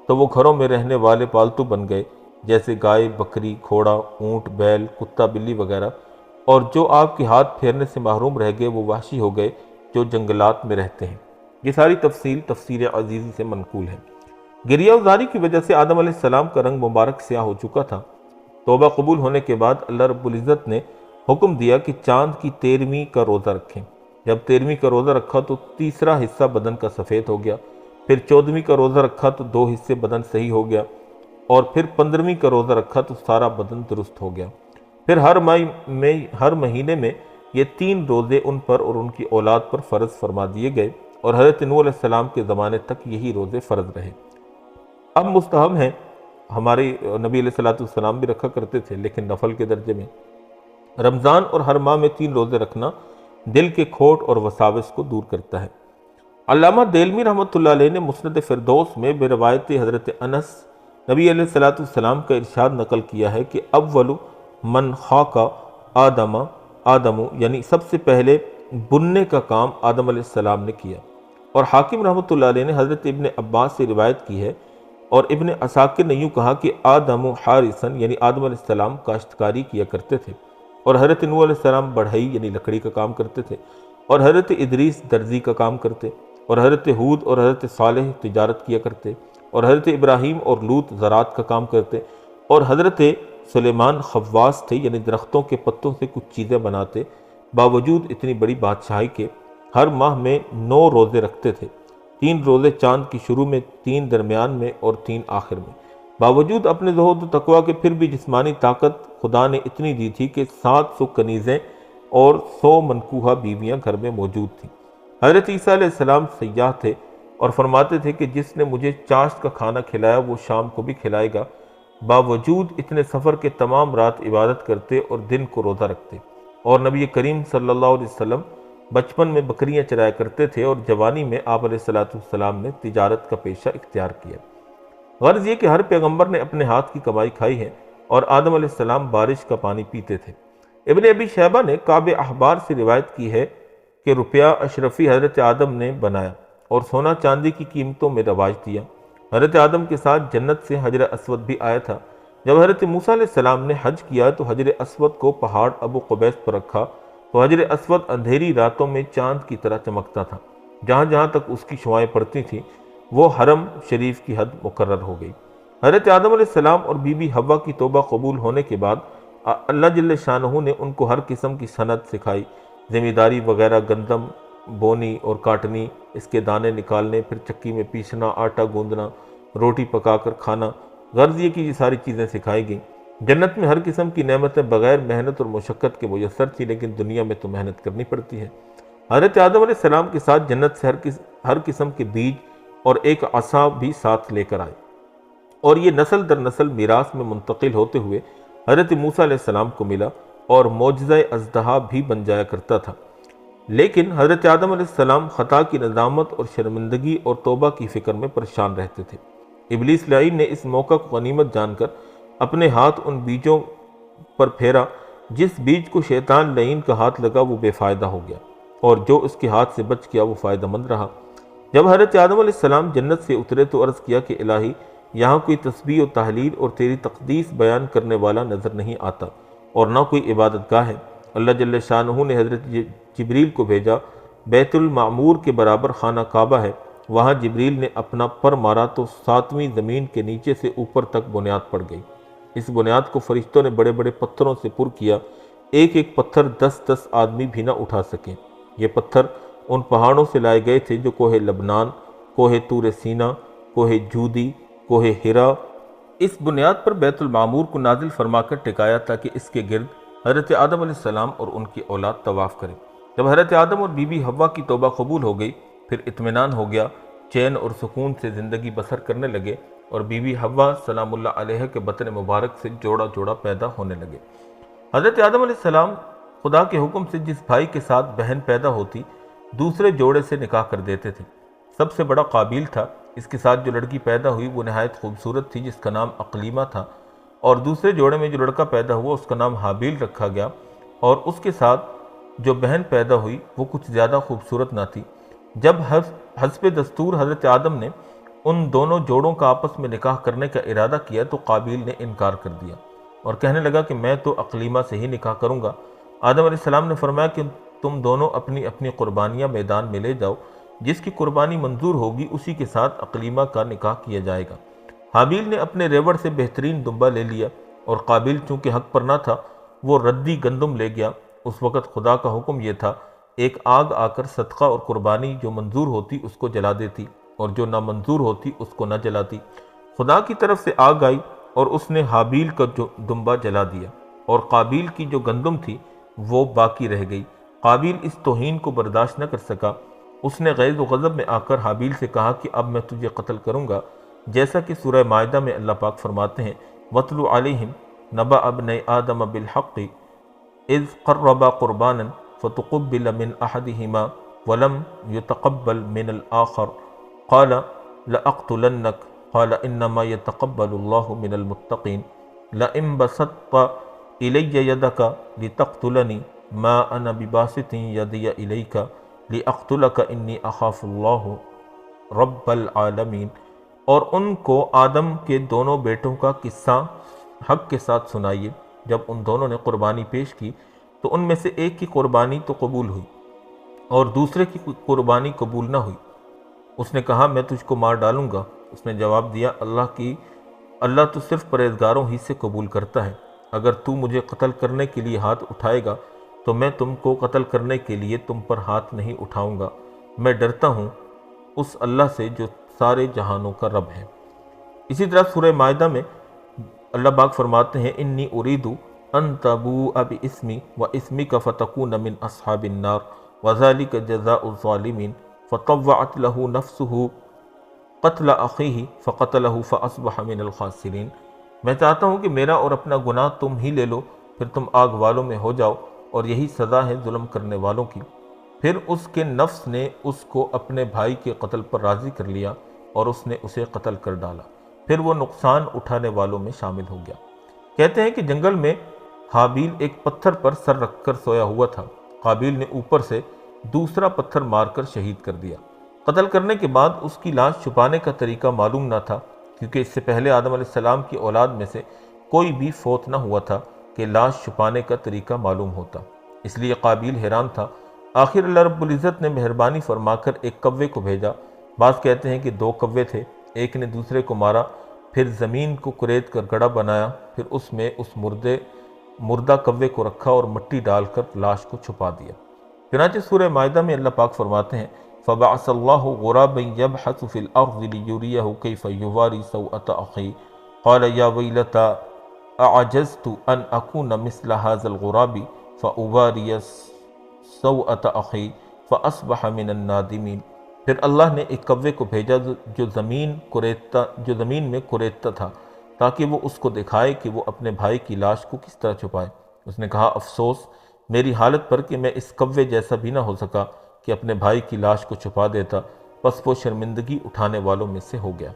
تو وہ گھروں میں رہنے والے پالتو بن گئے، جیسے گائے، بکری، گھوڑا، اونٹ، بیل، کتا، بلی وغیرہ، اور جو آپ کے ہاتھ پھیرنے سے محروم رہ گئے وہ وحشی ہو گئے جو جنگلات میں رہتے ہیں۔ یہ ساری تفصیل تفسیر عزیزی سے منقول ہے۔ گریہ وزاری کی وجہ سے آدم علیہ السلام کا رنگ مبارک سیاہ ہو چکا تھا۔ توبہ قبول ہونے کے بعد اللہ رب العزت نے حکم دیا کہ چاند کی 13ویں کا روزہ رکھیں۔ جب 13ویں کا روزہ رکھا تو تیسرا حصہ بدن کا سفید ہو گیا، پھر 14ویں کا روزہ رکھا تو 2 حصے بدن صحیح ہو گیا، اور پھر 15ویں کا روزہ رکھا تو سارا بدن درست ہو گیا۔ پھر ہر مہینے میں یہ 3 روزے ان پر اور ان کی اولاد پر فرض فرما دیے گئے، اور حضرت نوح علیہ السلام کے زمانے تک یہی روزے فرض رہے۔ اب مستحب ہیں، ہمارے نبی علیہ السلام بھی رکھا کرتے تھے لیکن نفل کے درجے میں۔ رمضان اور ہر ماہ میں 3 روزے رکھنا دل کے کھوٹ اور وساوس کو دور کرتا ہے۔ علامہ دیلمی رحمۃ اللہ علیہ نے مسند فردوس میں بروایت حضرت انس نبی علیہ السلام کا ارشاد نقل کیا ہے کہ اول من خاک آدم، یعنی سب سے پہلے بننے کا کام آدم علیہ السلام نے کیا۔ اور حاکم رحمۃ اللہ علیہ نے حضرت ابن عباس سے روایت کی ہے، اور ابن عساکر نے یوں کہا کہ آدم حارثن، یعنی آدم علیہ السلام کاشتکاری کیا کرتے تھے، اور حضرت نوح علیہ السلام بڑھئی یعنی لکڑی کا کام کرتے تھے، اور حضرت ادریس درزی کا کام کرتے، اور حضرت ہود اور حضرت صالح تجارت کیا کرتے، اور حضرت ابراہیم اور لوط زراعت کا کام کرتے، اور حضرت سلیمان خواص تھے یعنی درختوں کے پتوں سے کچھ چیزیں بناتے۔ باوجود اتنی بڑی بادشاہی کے ہر ماہ میں 9 روزے رکھتے تھے، 3 روزے چاند کی شروع میں، 3 درمیان میں اور 3 آخر میں۔ باوجود اپنے زہد و تقویٰ کے پھر بھی جسمانی طاقت خدا نے اتنی دی تھی کہ 700 کنیزیں اور 100 منکوحہ بیویاں گھر میں موجود تھیں۔ حضرت عیسیٰ علیہ السلام سیاح تھے اور فرماتے تھے کہ جس نے مجھے چاشت کا کھانا کھلایا وہ شام کو بھی کھلائے گا۔ باوجود اتنے سفر کے تمام رات عبادت کرتے اور دن کو روزہ رکھتے، اور نبی کریم صلی اللہ علیہ وسلم بچپن میں بکریاں چرایا کرتے تھے، اور جوانی میں آپ علیہ السلام نے تجارت کا پیشہ اختیار کیا۔ غرض یہ کہ ہر پیغمبر نے اپنے ہاتھ کی کمائی کھائی ہے، اور آدم علیہ السلام بارش کا پانی پیتے تھے۔ ابن ابی شیبہ نے کعب احبار سے روایت کی ہے کہ روپیہ اشرفی حضرت آدم نے بنایا اور سونا چاندی کی قیمتوں میں رواج دیا۔ حضرت آدم کے ساتھ جنت سے حجر اسود بھی آیا تھا۔ جب حضرت موسیٰ علیہ السلام نے حج کیا تو حجر اسود کو پہاڑ ابو قبیس پر رکھا تو حجر اسود اندھیری راتوں میں چاند کی طرح چمکتا تھا۔ جہاں جہاں تک اس کی شعائیں پڑتی تھیں وہ حرم شریف کی حد مقرر ہو گئی۔ حضرت آدم علیہ السلام اور بی بی حوا کی توبہ قبول ہونے کے بعد اللہ جل شانہ نے ان کو ہر قسم کی صنعت سکھائی، ذمہ داری وغیرہ، گندم بونی اور کاٹنی، اس کے دانے نکالنے، پھر چکی میں پیسنا، آٹا گوندنا، روٹی پکا کر کھانا۔ غرض یہ کہ یہ ساری چیزیں سکھائی گئیں۔ جنت میں ہر قسم کی نعمتیں بغیر محنت اور مشقت کے میسر تھی، لیکن دنیا میں تو محنت کرنی پڑتی ہے۔ حضرت آدم علیہ السلام کے ساتھ جنت سے ہر قسم کے بیج اور ایک عصا بھی ساتھ لے کر آئے، اور یہ نسل در نسل میراث میں منتقل ہوتے ہوئے حضرت موسیٰ علیہ السلام کو ملا اور معجزہ اژدہا بھی بن جایا کرتا تھا۔ لیکن حضرت آدم علیہ السلام خطا کی ندامت اور شرمندگی اور توبہ کی فکر میں پریشان رہتے تھے۔ ابلیس لعین نے اس موقع کو غنیمت جان کر اپنے ہاتھ ان بیجوں پر پھیرا۔ جس بیج کو شیطان لعین کا ہاتھ لگا وہ بے فائدہ ہو گیا، اور جو اس کے ہاتھ سے بچ گیا وہ فائدہ مند رہا۔ جب حضرت آدم علیہ السلام جنت سے اترے تو عرض کیا کہ الہی، یہاں کوئی تسبیح و تحلیل اور تیری تقدیس بیان کرنے والا نظر نہیں آتا، اور نہ کوئی عبادت گاہ ہے۔ اللہ جل شانہ نے حضرت جبریل کو بھیجا۔ بیت المعمور کے برابر خانہ کعبہ ہے، وہاں جبریل نے اپنا پر مارا تو 7ویں زمین کے نیچے سے اوپر تک بنیاد پڑ گئی۔ اس بنیاد کو فرشتوں نے بڑے بڑے پتھروں سے پر کیا، ایک ایک پتھر 10 آدمی بھی نہ اٹھا سکیں۔ یہ پتھر ان پہاڑوں سے لائے گئے تھے جو کوہ لبنان، کوہ طور سینا، کوہ جودی، کوہ ہرا۔ اس بنیاد پر بیت المعمور کو نازل فرما کر ٹکایا تاکہ اس کے گرد حضرت آدم علیہ السلام اور ان کی اولاد طواف کریں۔ جب حضرت آدم اور بی بی حوا کی توبہ قبول ہو گئی، پھر اطمینان ہو گیا، چین اور سکون سے زندگی بسر کرنے لگے، اور بی بی حوا سلام اللہ علیہ کے بطن مبارک سے جوڑا جوڑا پیدا ہونے لگے۔ حضرت آدم علیہ السلام خدا کے حکم سے جس بھائی کے ساتھ بہن پیدا ہوتی دوسرے جوڑے سے نکاح کر دیتے تھے۔ سب سے بڑا قابیل تھا۔ اس کے ساتھ جو لڑکی پیدا ہوئی وہ نہایت خوبصورت تھی، جس کا نام اقلیمہ تھا، اور دوسرے جوڑے میں جو لڑکا پیدا ہوا اس کا نام حابیل رکھا گیا، اور اس کے ساتھ جو بہن پیدا ہوئی وہ کچھ زیادہ خوبصورت نہ تھی۔ جب حسب دستور حضرت آدم نے ان دونوں جوڑوں کا آپس میں نکاح کرنے کا ارادہ کیا تو قابیل نے انکار کر دیا اور کہنے لگا کہ میں تو اقلیمہ سے ہی نکاح کروں گا۔ آدم علیہ السلام نے فرمایا کہ تم دونوں اپنی اپنی قربانیاں میدان میں لے جاؤ، جس کی قربانی منظور ہوگی اسی کے ساتھ اقلیمہ کا نکاح کیا جائے گا۔ حابیل نے اپنے ریوڑ سے بہترین دمبا لے لیا، اور قابیل چونکہ حق پر نہ تھا وہ ردی گندم لے گیا۔ اس وقت خدا کا حکم یہ تھا، ایک آگ آ کر صدقہ اور قربانی جو منظور ہوتی اس کو جلا دیتی، اور جو نہ منظور ہوتی اس کو نہ جلاتی۔ خدا کی طرف سے آگ آئی اور اس نے حابیل کا جو دمبا جلا دیا، اور قابیل کی جو گندم تھی وہ باقی رہ گئی۔ قابیل اس توہین کو برداشت نہ کر سکا۔ اس نے غیظ و غضب میں آ کر حابیل سے کہا کہ اب میں تجھے قتل کروں گا، جیسا کہ سورہ مائدہ میں اللہ پاک فرماتے ہیں، وَاتْلُ عَلَيْهِمْ نَبَأَ ابْنَيْ آدَمَ بِالْحَقِّ إِذْ قَرَّبَا قُرْبَانًا فَتُقُبِّلَ مِنْ أَحَدِهِمَا وَلَمْ يُتَقَبَّلْ مِنَ الْآخَرِ قَالَ لَأَقْتُلَنَّكَ قَالَ إِنَّمَا يَتَقَبَّلُ اللَّهُ مِنَ الْمُتَّقِينَ لَئِن بَسَطتَ إِلَيَّ يَدَكَ لِتَقْتُلَنِي مَا أَنَا بِبَاسِطٍ يَدِيَ إِلَيْكَ لِأَقْتُلَكَ إِنِّي أَخَافُ اللَّهُ رَبَّ الْعَالَمِينَ۔ اور ان کو آدم کے دونوں بیٹوں کا قصہ حق کے ساتھ سنائیے۔ جب ان دونوں نے قربانی پیش کی تو ان میں سے ایک کی قربانی تو قبول ہوئی اور دوسرے کی قربانی قبول نہ ہوئی۔ اس نے کہا میں تجھ کو مار ڈالوں گا۔ اس نے جواب دیا اللہ تو صرف پرہیزگاروں ہی سے قبول کرتا ہے۔ اگر تو مجھے قتل کرنے کے لیے ہاتھ اٹھائے گا تو میں تم کو قتل کرنے کے لیے تم پر ہاتھ نہیں اٹھاؤں گا۔ میں ڈرتا ہوں اس اللہ سے جو سارے جہانوں کا رب ہے۔ اسی طرح سورہ مائدہ میں اللہ پاک فرماتے ہیں، انی اریدو ان تبوء باسمی واسمک فتکون من اصحاب النار وذلک جزاء الظالمین فطوعت له نفسه قتل اخیہ فقتلہ فاصبح من الخاسرین۔ میں چاہتا ہوں کہ میرا اور اپنا گناہ تم ہی لے لو، پھر تم آگ والوں میں ہو جاؤ، اور یہی سزا ہے ظلم کرنے والوں کی۔ پھر اس کے نفس نے اس کو اپنے بھائی کے قتل پر راضی کر لیا اور اس نے اسے قتل کر ڈالا، پھر وہ نقصان اٹھانے والوں میں شامل ہو گیا۔ کہتے ہیں کہ جنگل میں حابیل ایک پتھر پر سر رکھ کر سویا ہوا تھا۔ قابیل نے اوپر سے دوسرا پتھر مار کر شہید کر دیا۔ قتل کرنے کے بعد اس کی لاش چھپانے کا طریقہ معلوم نہ تھا، کیونکہ اس سے پہلے آدم علیہ السلام کی اولاد میں سے کوئی بھی فوت نہ ہوا تھا کہ لاش چھپانے کا طریقہ معلوم ہوتا، اس لیے قابیل حیران تھا۔ آخر اللہ رب العزت نے مہربانی فرما کر ایک کوے کو بھیجا۔ بعض کہتے ہیں کہ 2 کوے تھے، ایک نے دوسرے کو مارا، پھر زمین کو کریت کر گڑھا بنایا، پھر اس میں اس مردہ کوے کو رکھا اور مٹی ڈال کر لاش کو چھپا دیا۔ چنانچہ سورہ مائدہ میں اللہ پاک فرماتے ہیں، فَبَعَثَ اللَّهُ غُرَابًا يَبْحَثُ فِي الْأَرْضِ لِيُرِيَهُ كَيْفَ يُوَارِي سَوْءَةَ أَخِيهِ قَالَ يَا وَيْلَتَا أَعَجَزْتُ أَنْ أَكُونَ مِثْلَ هَذَا الْغُرَابِ فَأُوَارِيَ سَوْءَةَ أَخِي فَأَصْبَحَ مِنَ النَّادِمِينَ۔ پھر اللہ نے ایک کوے کو بھیجا جو زمین میں کریتتا تھا، تاکہ وہ اس کو دکھائے کہ وہ اپنے بھائی کی لاش کو کس طرح چھپائے۔ اس نے کہا افسوس میری حالت پر کہ میں اس کوے جیسا بھی نہ ہو سکا کہ اپنے بھائی کی لاش کو چھپا دیتا، پس وہ شرمندگی اٹھانے والوں میں سے ہو گیا۔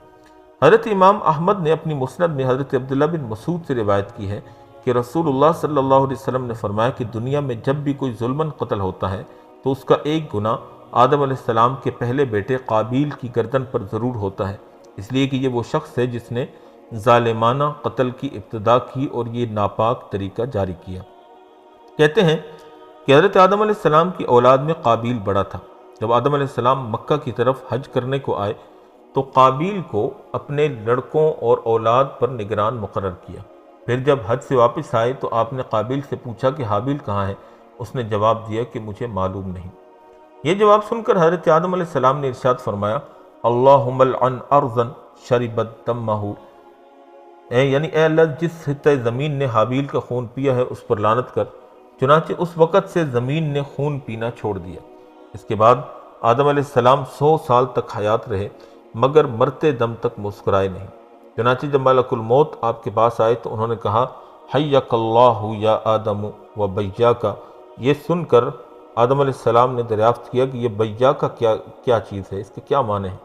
حضرت امام احمد نے اپنی مسند میں حضرت عبداللہ بن مسعود سے روایت کی ہے کہ رسول اللہ صلی اللہ علیہ وسلم نے فرمایا کہ دنیا میں جب بھی کوئی ظلماً قتل ہوتا ہے تو اس کا ایک گناہ آدم علیہ السلام کے پہلے بیٹے قابیل کی گردن پر ضرور ہوتا ہے، اس لیے کہ یہ وہ شخص ہے جس نے ظالمانہ قتل کی ابتدا کی اور یہ ناپاک طریقہ جاری کیا۔ کہتے ہیں کہ حضرت آدم علیہ السلام کی اولاد میں قابیل بڑا تھا۔ جب آدم علیہ السلام مکہ کی طرف حج کرنے کو آئے تو قابیل کو اپنے لڑکوں اور اولاد پر نگران مقرر کیا۔ پھر جب حج سے واپس آئے تو آپ نے قابیل سے پوچھا کہ حابیل کہاں ہے؟ اس نے جواب دیا کہ مجھے معلوم نہیں۔ یہ جواب سن کر حضرت آدم علیہ السلام نے ارشاد فرمایا، اللہم لعن ارضا شربت دمہ، یعنی اے اللہ جس خطہ زمین نے حابیل کا خون پیا ہے اس پر لعنت کر۔ چنانچہ اس وقت سے زمین نے خون پینا چھوڑ دیا۔ اس کے بعد آدم علیہ السلام 100 سال تک حیات رہے، مگر مرتے دم تک مسکرائے نہیں۔ چنانچہ جب ملک الموت آپ کے پاس آئے تو انہوں نے کہا، حیک اللہ یا آدم و بیاک یہ سن کر آدم علیہ السلام نے دریافت کیا کہ یہ بیا کا کیا چیز ہے، اس کے کیا معنی ہے؟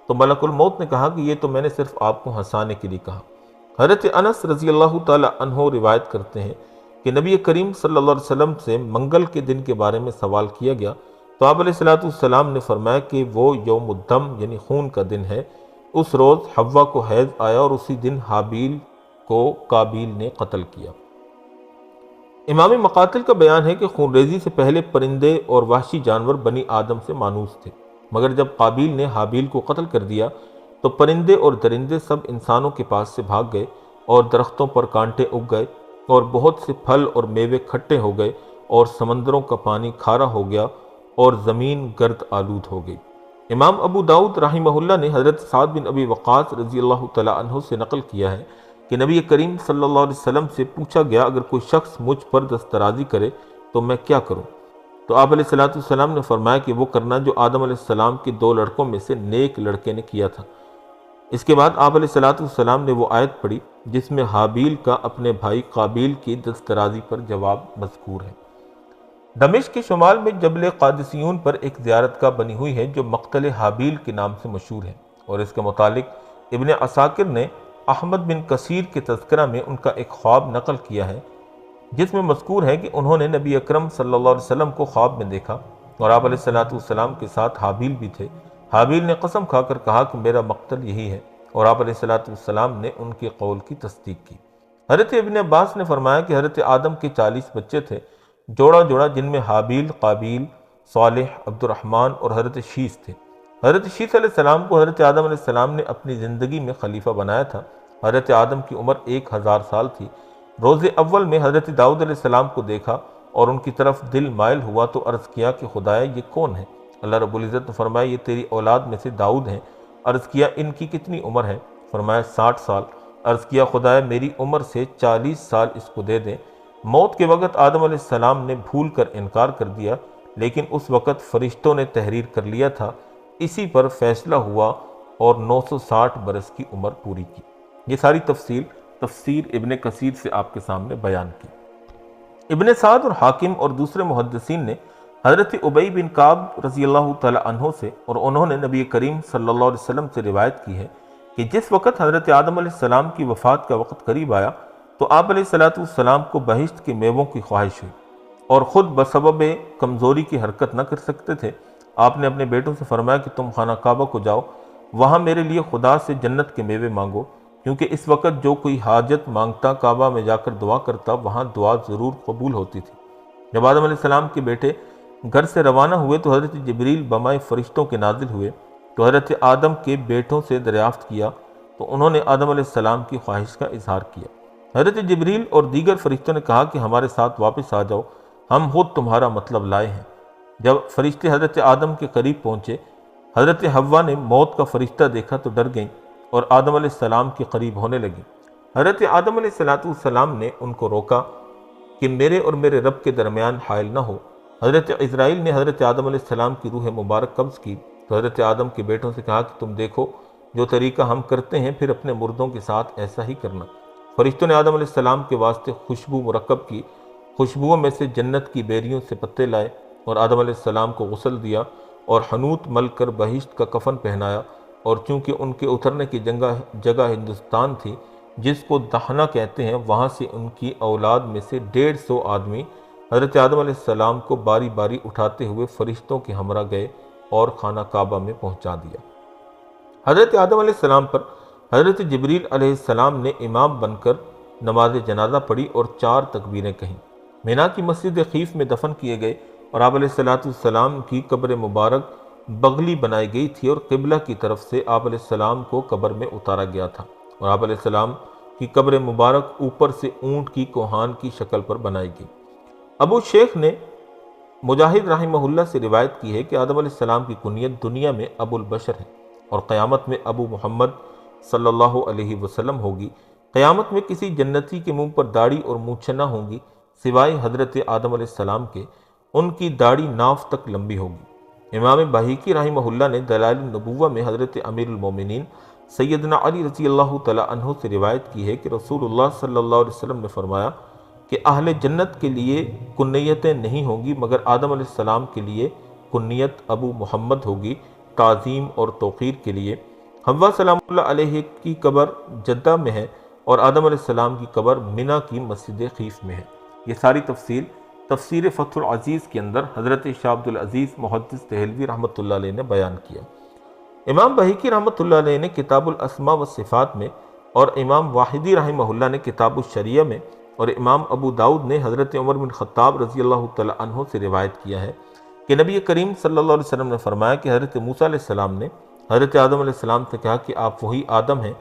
تو ملک الموت نے کہا کہ یہ تو میں نے صرف آپ کو ہنسانے کے لیے کہا۔ حضرت انس رضی اللہ تعالی عنہ روایت کرتے ہیں کہ نبی کریم صلی اللہ علیہ وسلم سے منگل کے دن کے بارے میں سوال کیا گیا تو آپ علیہ السلام نے فرمایا کہ وہ یوم الدم یعنی خون کا دن ہے، اس روز حوا کو حیض آیا اور اسی دن حابیل کو قابیل نے قتل کیا۔ امام مقاتل کا بیان ہے کہ خون ریزی سے پہلے پرندے اور وحشی جانور بنی آدم سے مانوس تھے، مگر جب قابیل نے حابیل کو قتل کر دیا تو پرندے اور درندے سب انسانوں کے پاس سے بھاگ گئے اور درختوں پر کانٹے اگ گئے اور بہت سے پھل اور میوے کھٹے ہو گئے اور سمندروں کا پانی کھارا ہو گیا اور زمین گرد آلود ہو گئی۔ امام ابو داؤد رحمہ اللہ نے حضرت سعد بن ابی وقاص رضی اللہ تعالی عنہ سے نقل کیا ہے کہ نبی کریم صلی اللہ علیہ وسلم سے پوچھا گیا اگر کوئی شخص مجھ پر دسترازی کرے تو میں کیا کروں؟ تو آپ علیہ السلام نے فرمایا کہ وہ کرنا جو آدم علیہ السلام کے 2 لڑکوں میں سے نیک لڑکے نے کیا تھا۔ اس کے بعد آپ علیہ السلام نے وہ آیت پڑھی جس میں حابیل کا اپنے بھائی قابیل کی دسترازی پر جواب مذکور ہے۔ دمشق کے شمال میں جبل قادسیون پر ایک زیارت گاہ بنی ہوئی ہے جو مقتل حابیل کے نام سے مشہور ہے، اور اس کے متعلق ابن عساکر نے احمد بن کثیر کے تذکرہ میں ان کا ایک خواب نقل کیا ہے جس میں مذکور ہے کہ انہوں نے نبی اکرم صلی اللہ علیہ وسلم کو خواب میں دیکھا اور آپ علیہ السلام کے ساتھ حابیل بھی تھے۔ حابیل نے قسم کھا کر کہا کہ میرا مقتل یہی ہے، اور آپ علیہ السلام نے ان کے قول کی تصدیق کی۔ حضرت ابن عباس نے فرمایا کہ حضرت آدم کے 40 بچے تھے، جوڑا جوڑا، جن میں حابیل، قابیل، صالح، عبد الرحمن اور حضرت شیث تھے۔ حضرت شیث علیہ السلام کو حضرت آدم علیہ السلام نے اپنی زندگی میں خلیفہ بنایا تھا۔ حضرت آدم کی عمر 1000 سال تھی۔ روز اول میں حضرت داؤد علیہ السلام کو دیکھا اور ان کی طرف دل مائل ہوا تو عرض کیا کہ خدایا یہ کون ہے؟ اللہ رب العزت نے فرمایا یہ تیری اولاد میں سے داؤد ہیں۔ عرض کیا ان کی کتنی عمر ہے؟ فرمایا 60 سال۔ عرض کیا خدایا میری عمر سے 40 سال اس کو دے دیں۔ موت کے وقت آدم علیہ السلام نے بھول کر انکار کر دیا، لیکن اس وقت فرشتوں نے تحریر کر لیا تھا، اسی پر فیصلہ ہوا اور 960 برس کی عمر پوری کی۔ یہ ساری تفسیر ابن کثیر سے آپ کے سامنے بیان کی۔ ابن سعد اور حاکم اور دوسرے محدثین نے حضرت ابی بن کعب رضی اللہ تعالی عنہ سے اور انہوں نے نبی کریم صلی اللہ علیہ وسلم سے روایت کی ہے کہ جس وقت حضرت آدم علیہ السلام کی وفات کا وقت قریب آیا تو آپ علیہ السلام کو بہشت کے میووں کی خواہش ہوئی اور خود بسبب کمزوری کی حرکت نہ کر سکتے تھے۔ آپ نے اپنے بیٹوں سے فرمایا کہ تم خانہ کعبہ کو جاؤ، وہاں میرے لیے خدا سے جنت کے میوے مانگو، کیونکہ اس وقت جو کوئی حاجت مانگتا کعبہ میں جا کر دعا کرتا وہاں دعا ضرور قبول ہوتی تھی۔ جب آدم علیہ السلام کے بیٹے گھر سے روانہ ہوئے تو حضرت جبریل بمائے فرشتوں کے نازل ہوئے تو حضرت آدم کے بیٹوں سے دریافت کیا تو انہوں نے آدم علیہ السلام کی خواہش کا اظہار کیا۔ حضرت جبریل اور دیگر فرشتوں نے کہا کہ ہمارے ساتھ واپس آ جاؤ، ہم خود تمہارا مطلب لائے ہیں۔ جب فرشتے حضرت آدم کے قریب پہنچے، حضرت حوا نے موت کا فرشتہ دیکھا تو ڈر گئیں اور آدم علیہ السلام کے قریب ہونے لگی۔ حضرت آدم علیہ السلام نے ان کو روکا کہ میرے اور میرے رب کے درمیان حائل نہ ہو۔ حضرت عزرائیل نے حضرت آدم علیہ السلام کی روح مبارک قبض کی تو حضرت آدم کے بیٹوں سے کہا کہ تم دیکھو جو طریقہ ہم کرتے ہیں پھر اپنے مردوں کے ساتھ ایسا ہی کرنا۔ فرشتوں نے آدم علیہ السلام کے واسطے خوشبو مرکب کی، خوشبوؤں میں سے جنت کی بیریوں سے پتے لائے اور آدم علیہ السلام کو غسل دیا اور حنوط مل کر بہشت کا کفن پہنایا، اور چونکہ ان کے اترنے کی جگہ ہندوستان تھی جس کو دہنا کہتے ہیں، وہاں سے ان کی اولاد میں سے 150 آدمی حضرت آدم علیہ السلام کو باری باری اٹھاتے ہوئے فرشتوں کے ہمراہ گئے اور خانہ کعبہ میں پہنچا دیا۔ حضرت آدم علیہ السلام پر حضرت جبریل علیہ السلام نے امام بن کر نماز جنازہ پڑھی اور 4 تکبیریں کہیں۔ مینا کی مسجد خیف میں دفن کیے گئے اور آپ علیہ السلام کی قبر مبارک بغلی بنائی گئی تھی اور قبلہ کی طرف سے آپ علیہ السلام کو قبر میں اتارا گیا تھا، اور آپ علیہ السلام کی قبر مبارک اوپر سے اونٹ کی کوہان کی شکل پر بنائی گئی۔ ابو شیخ نے مجاہد رحمہ اللہ سے روایت کی ہے کہ آدم علیہ السلام کی کنیت دنیا میں ابو البشر ہے اور قیامت میں ابو محمد صلی اللہ علیہ وسلم ہوگی۔ قیامت میں کسی جنتی کے منہ پر داڑھی اور مونچھیں نہ ہوں گی سوائے حضرت آدم علیہ السلام کے، ان کی داڑھی ناف تک لمبی ہوگی۔ امام بہیقی رحمہ اللہ نے دلائل النبوہ میں حضرت امیر المومنین سیدنا علی رضی اللہ تعالی عنہ سے روایت کی ہے کہ رسول اللہ صلی اللہ علیہ وسلم نے فرمایا کہ اہل جنت کے لیے کنیتیں نہیں ہوں گی مگر آدم علیہ السلام کے لیے کنیت ابو محمد ہوگی، تعظیم اور توقیر کے لیے۔ حوا سلام اللہ علیہ کی قبر جدہ میں ہے اور آدم علیہ السلام کی قبر منی کی مسجد خیف میں ہے۔ یہ ساری تفصیل تفسیر فتح العزیز کے اندر حضرت شاہ عبد العزیز محدث دہلوی رحمۃ اللہ علیہ نے بیان کیا۔ امام بہقی رحمۃ اللہ علیہ نے کتاب الاسماء والصفات میں، اور امام واحدی رحمہ اللہ نے کتاب الشریعہ میں، اور امام ابو داؤد نے حضرت عمر بن خطاب رضی اللہ تعالی عنہ سے روایت کیا ہے کہ نبی کریم صلی اللہ علیہ وسلم نے فرمایا کہ حضرت موسیٰ علیہ السلام نے حضرت آدم علیہ السلام سے کہا کہ آپ وہی آدم ہیں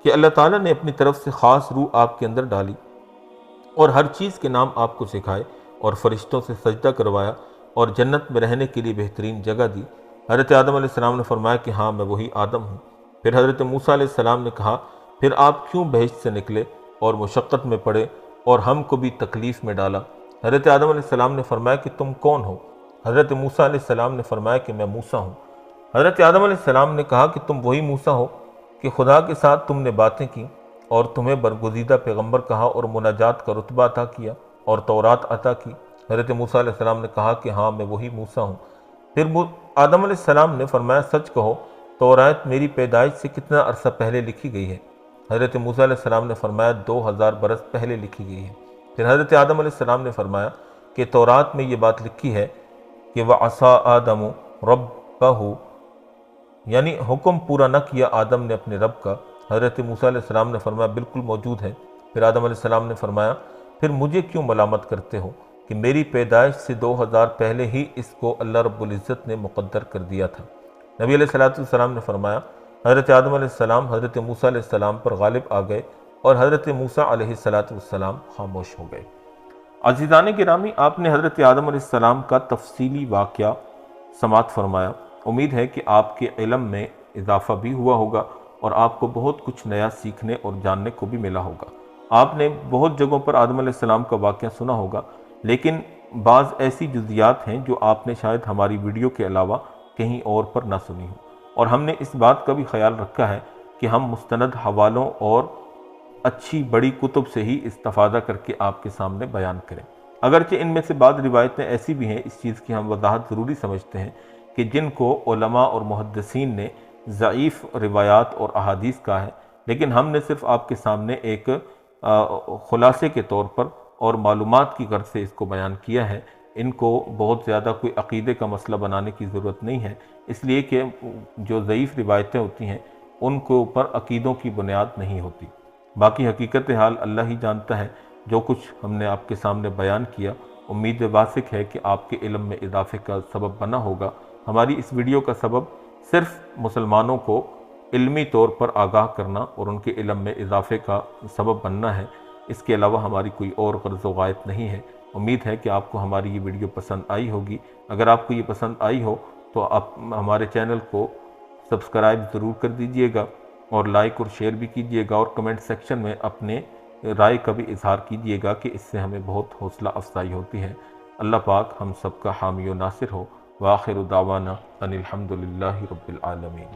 کہ اللہ تعالیٰ نے اپنی طرف سے خاص روح آپ کے اندر ڈالی اور ہر چیز کے نام آپ کو سکھائے اور فرشتوں سے سجدہ کروایا اور جنت میں رہنے کے لیے بہترین جگہ دی۔ حضرت آدم علیہ السلام نے فرمایا کہ ہاں میں وہی آدم ہوں۔ پھر حضرت موسیٰ علیہ السلام نے کہا پھر آپ کیوں بہشت سے نکلے اور مشقت میں پڑے اور ہم کو بھی تکلیف میں ڈالا؟ حضرت آدم علیہ السلام نے فرمایا کہ تم کون ہو؟ حضرت موسیٰ علیہ السلام نے فرمایا کہ میں موسیٰ ہوں۔ حضرت آدم علیہ السلام نے کہا کہ تم وہی موسیٰ ہو کہ خدا کے ساتھ تم نے باتیں کی اور تمہیں برگزیدہ پیغمبر کہا اور مناجات کا رتبہ عطا کیا اور تورات عطا کی؟ حضرت موسیٰ علیہ السلام نے کہا کہ ہاں میں وہی موسیٰ ہوں۔ پھر آدم علیہ السلام نے فرمایا سچ کہو تورات میری پیدائش سے کتنا عرصہ پہلے لکھی گئی ہے؟ حضرت موسیٰ علیہ السلام نے فرمایا 2000 برس پہلے لکھی گئی ہے۔ پھر حضرت آدم علیہ السلام نے فرمایا کہ تورات میں یہ بات لکھی ہے کہ وَعَصَىٰ آدَمُ رَبَّهُ، یعنی حکم پورا نہ کیا آدم نے اپنے رب کا۔ حضرت موسیٰ علیہ السلام نے فرمایا بالکل موجود ہے۔ پھر آدم علیہ السلام نے فرمایا پھر مجھے کیوں ملامت کرتے ہو کہ میری پیدائش سے 2000 پہلے ہی اس کو اللہ رب العزت نے مقدر کر دیا تھا۔ نبی علیہ السلام نے فرمایا حضرت آدم علیہ السلام حضرت موسیٰ علیہ السلام پر غالب آ گئے اور حضرت موسیٰ علیہ السلام خاموش ہو گئے۔ عزیزان گرامی، آپ نے حضرت آدم علیہ السلام کا تفصیلی واقعہ سماعت فرمایا۔ امید ہے کہ آپ کے علم میں اضافہ بھی ہوا ہوگا اور آپ کو بہت کچھ نیا سیکھنے اور جاننے کو بھی ملا ہوگا۔ آپ نے بہت جگہوں پر آدم علیہ السلام کا واقعہ سنا ہوگا، لیکن بعض ایسی جزیات ہیں جو آپ نے شاید ہماری ویڈیو کے علاوہ کہیں اور پر نہ سنی ہو، اور ہم نے اس بات کا بھی خیال رکھا ہے کہ ہم مستند حوالوں اور اچھی بڑی کتب سے ہی استفادہ کر کے آپ کے سامنے بیان کریں۔ اگرچہ ان میں سے بعض روایتیں ایسی بھی ہیں، اس چیز کی ہم وضاحت ضروری سمجھتے ہیں کہ جن کو علماء اور محدثین نے ضعیف روایات اور احادیث کہا ہے، لیکن ہم نے صرف آپ کے سامنے ایک خلاصے کے طور پر اور معلومات کی غرض سے اس کو بیان کیا ہے۔ ان کو بہت زیادہ کوئی عقیدے کا مسئلہ بنانے کی ضرورت نہیں ہے، اس لیے کہ جو ضعیف روایتیں ہوتی ہیں ان کے اوپر عقیدوں کی بنیاد نہیں ہوتی۔ باقی حقیقت حال اللہ ہی جانتا ہے۔ جو کچھ ہم نے آپ کے سامنے بیان کیا، امید واثق ہے کہ آپ کے علم میں اضافے کا سبب بنا ہوگا۔ ہماری اس ویڈیو کا سبب صرف مسلمانوں کو علمی طور پر آگاہ کرنا اور ان کے علم میں اضافے کا سبب بننا ہے، اس کے علاوہ ہماری کوئی اور غرض و غایت نہیں ہے۔ امید ہے کہ آپ کو ہماری یہ ویڈیو پسند آئی ہوگی۔ اگر آپ کو یہ پسند آئی ہو تو آپ ہمارے چینل کو سبسکرائب ضرور کر دیجئے گا اور لائک اور شیئر بھی کیجئے گا، اور کمنٹ سیکشن میں اپنے رائے کا بھی اظہار کیجئے گا کہ اس سے ہمیں بہت حوصلہ افزائی ہوتی ہے۔ اللہ پاک ہم سب کا حامی و ناصر ہو۔ وآخر دعوانا ان الحمدللہ رب العالمین۔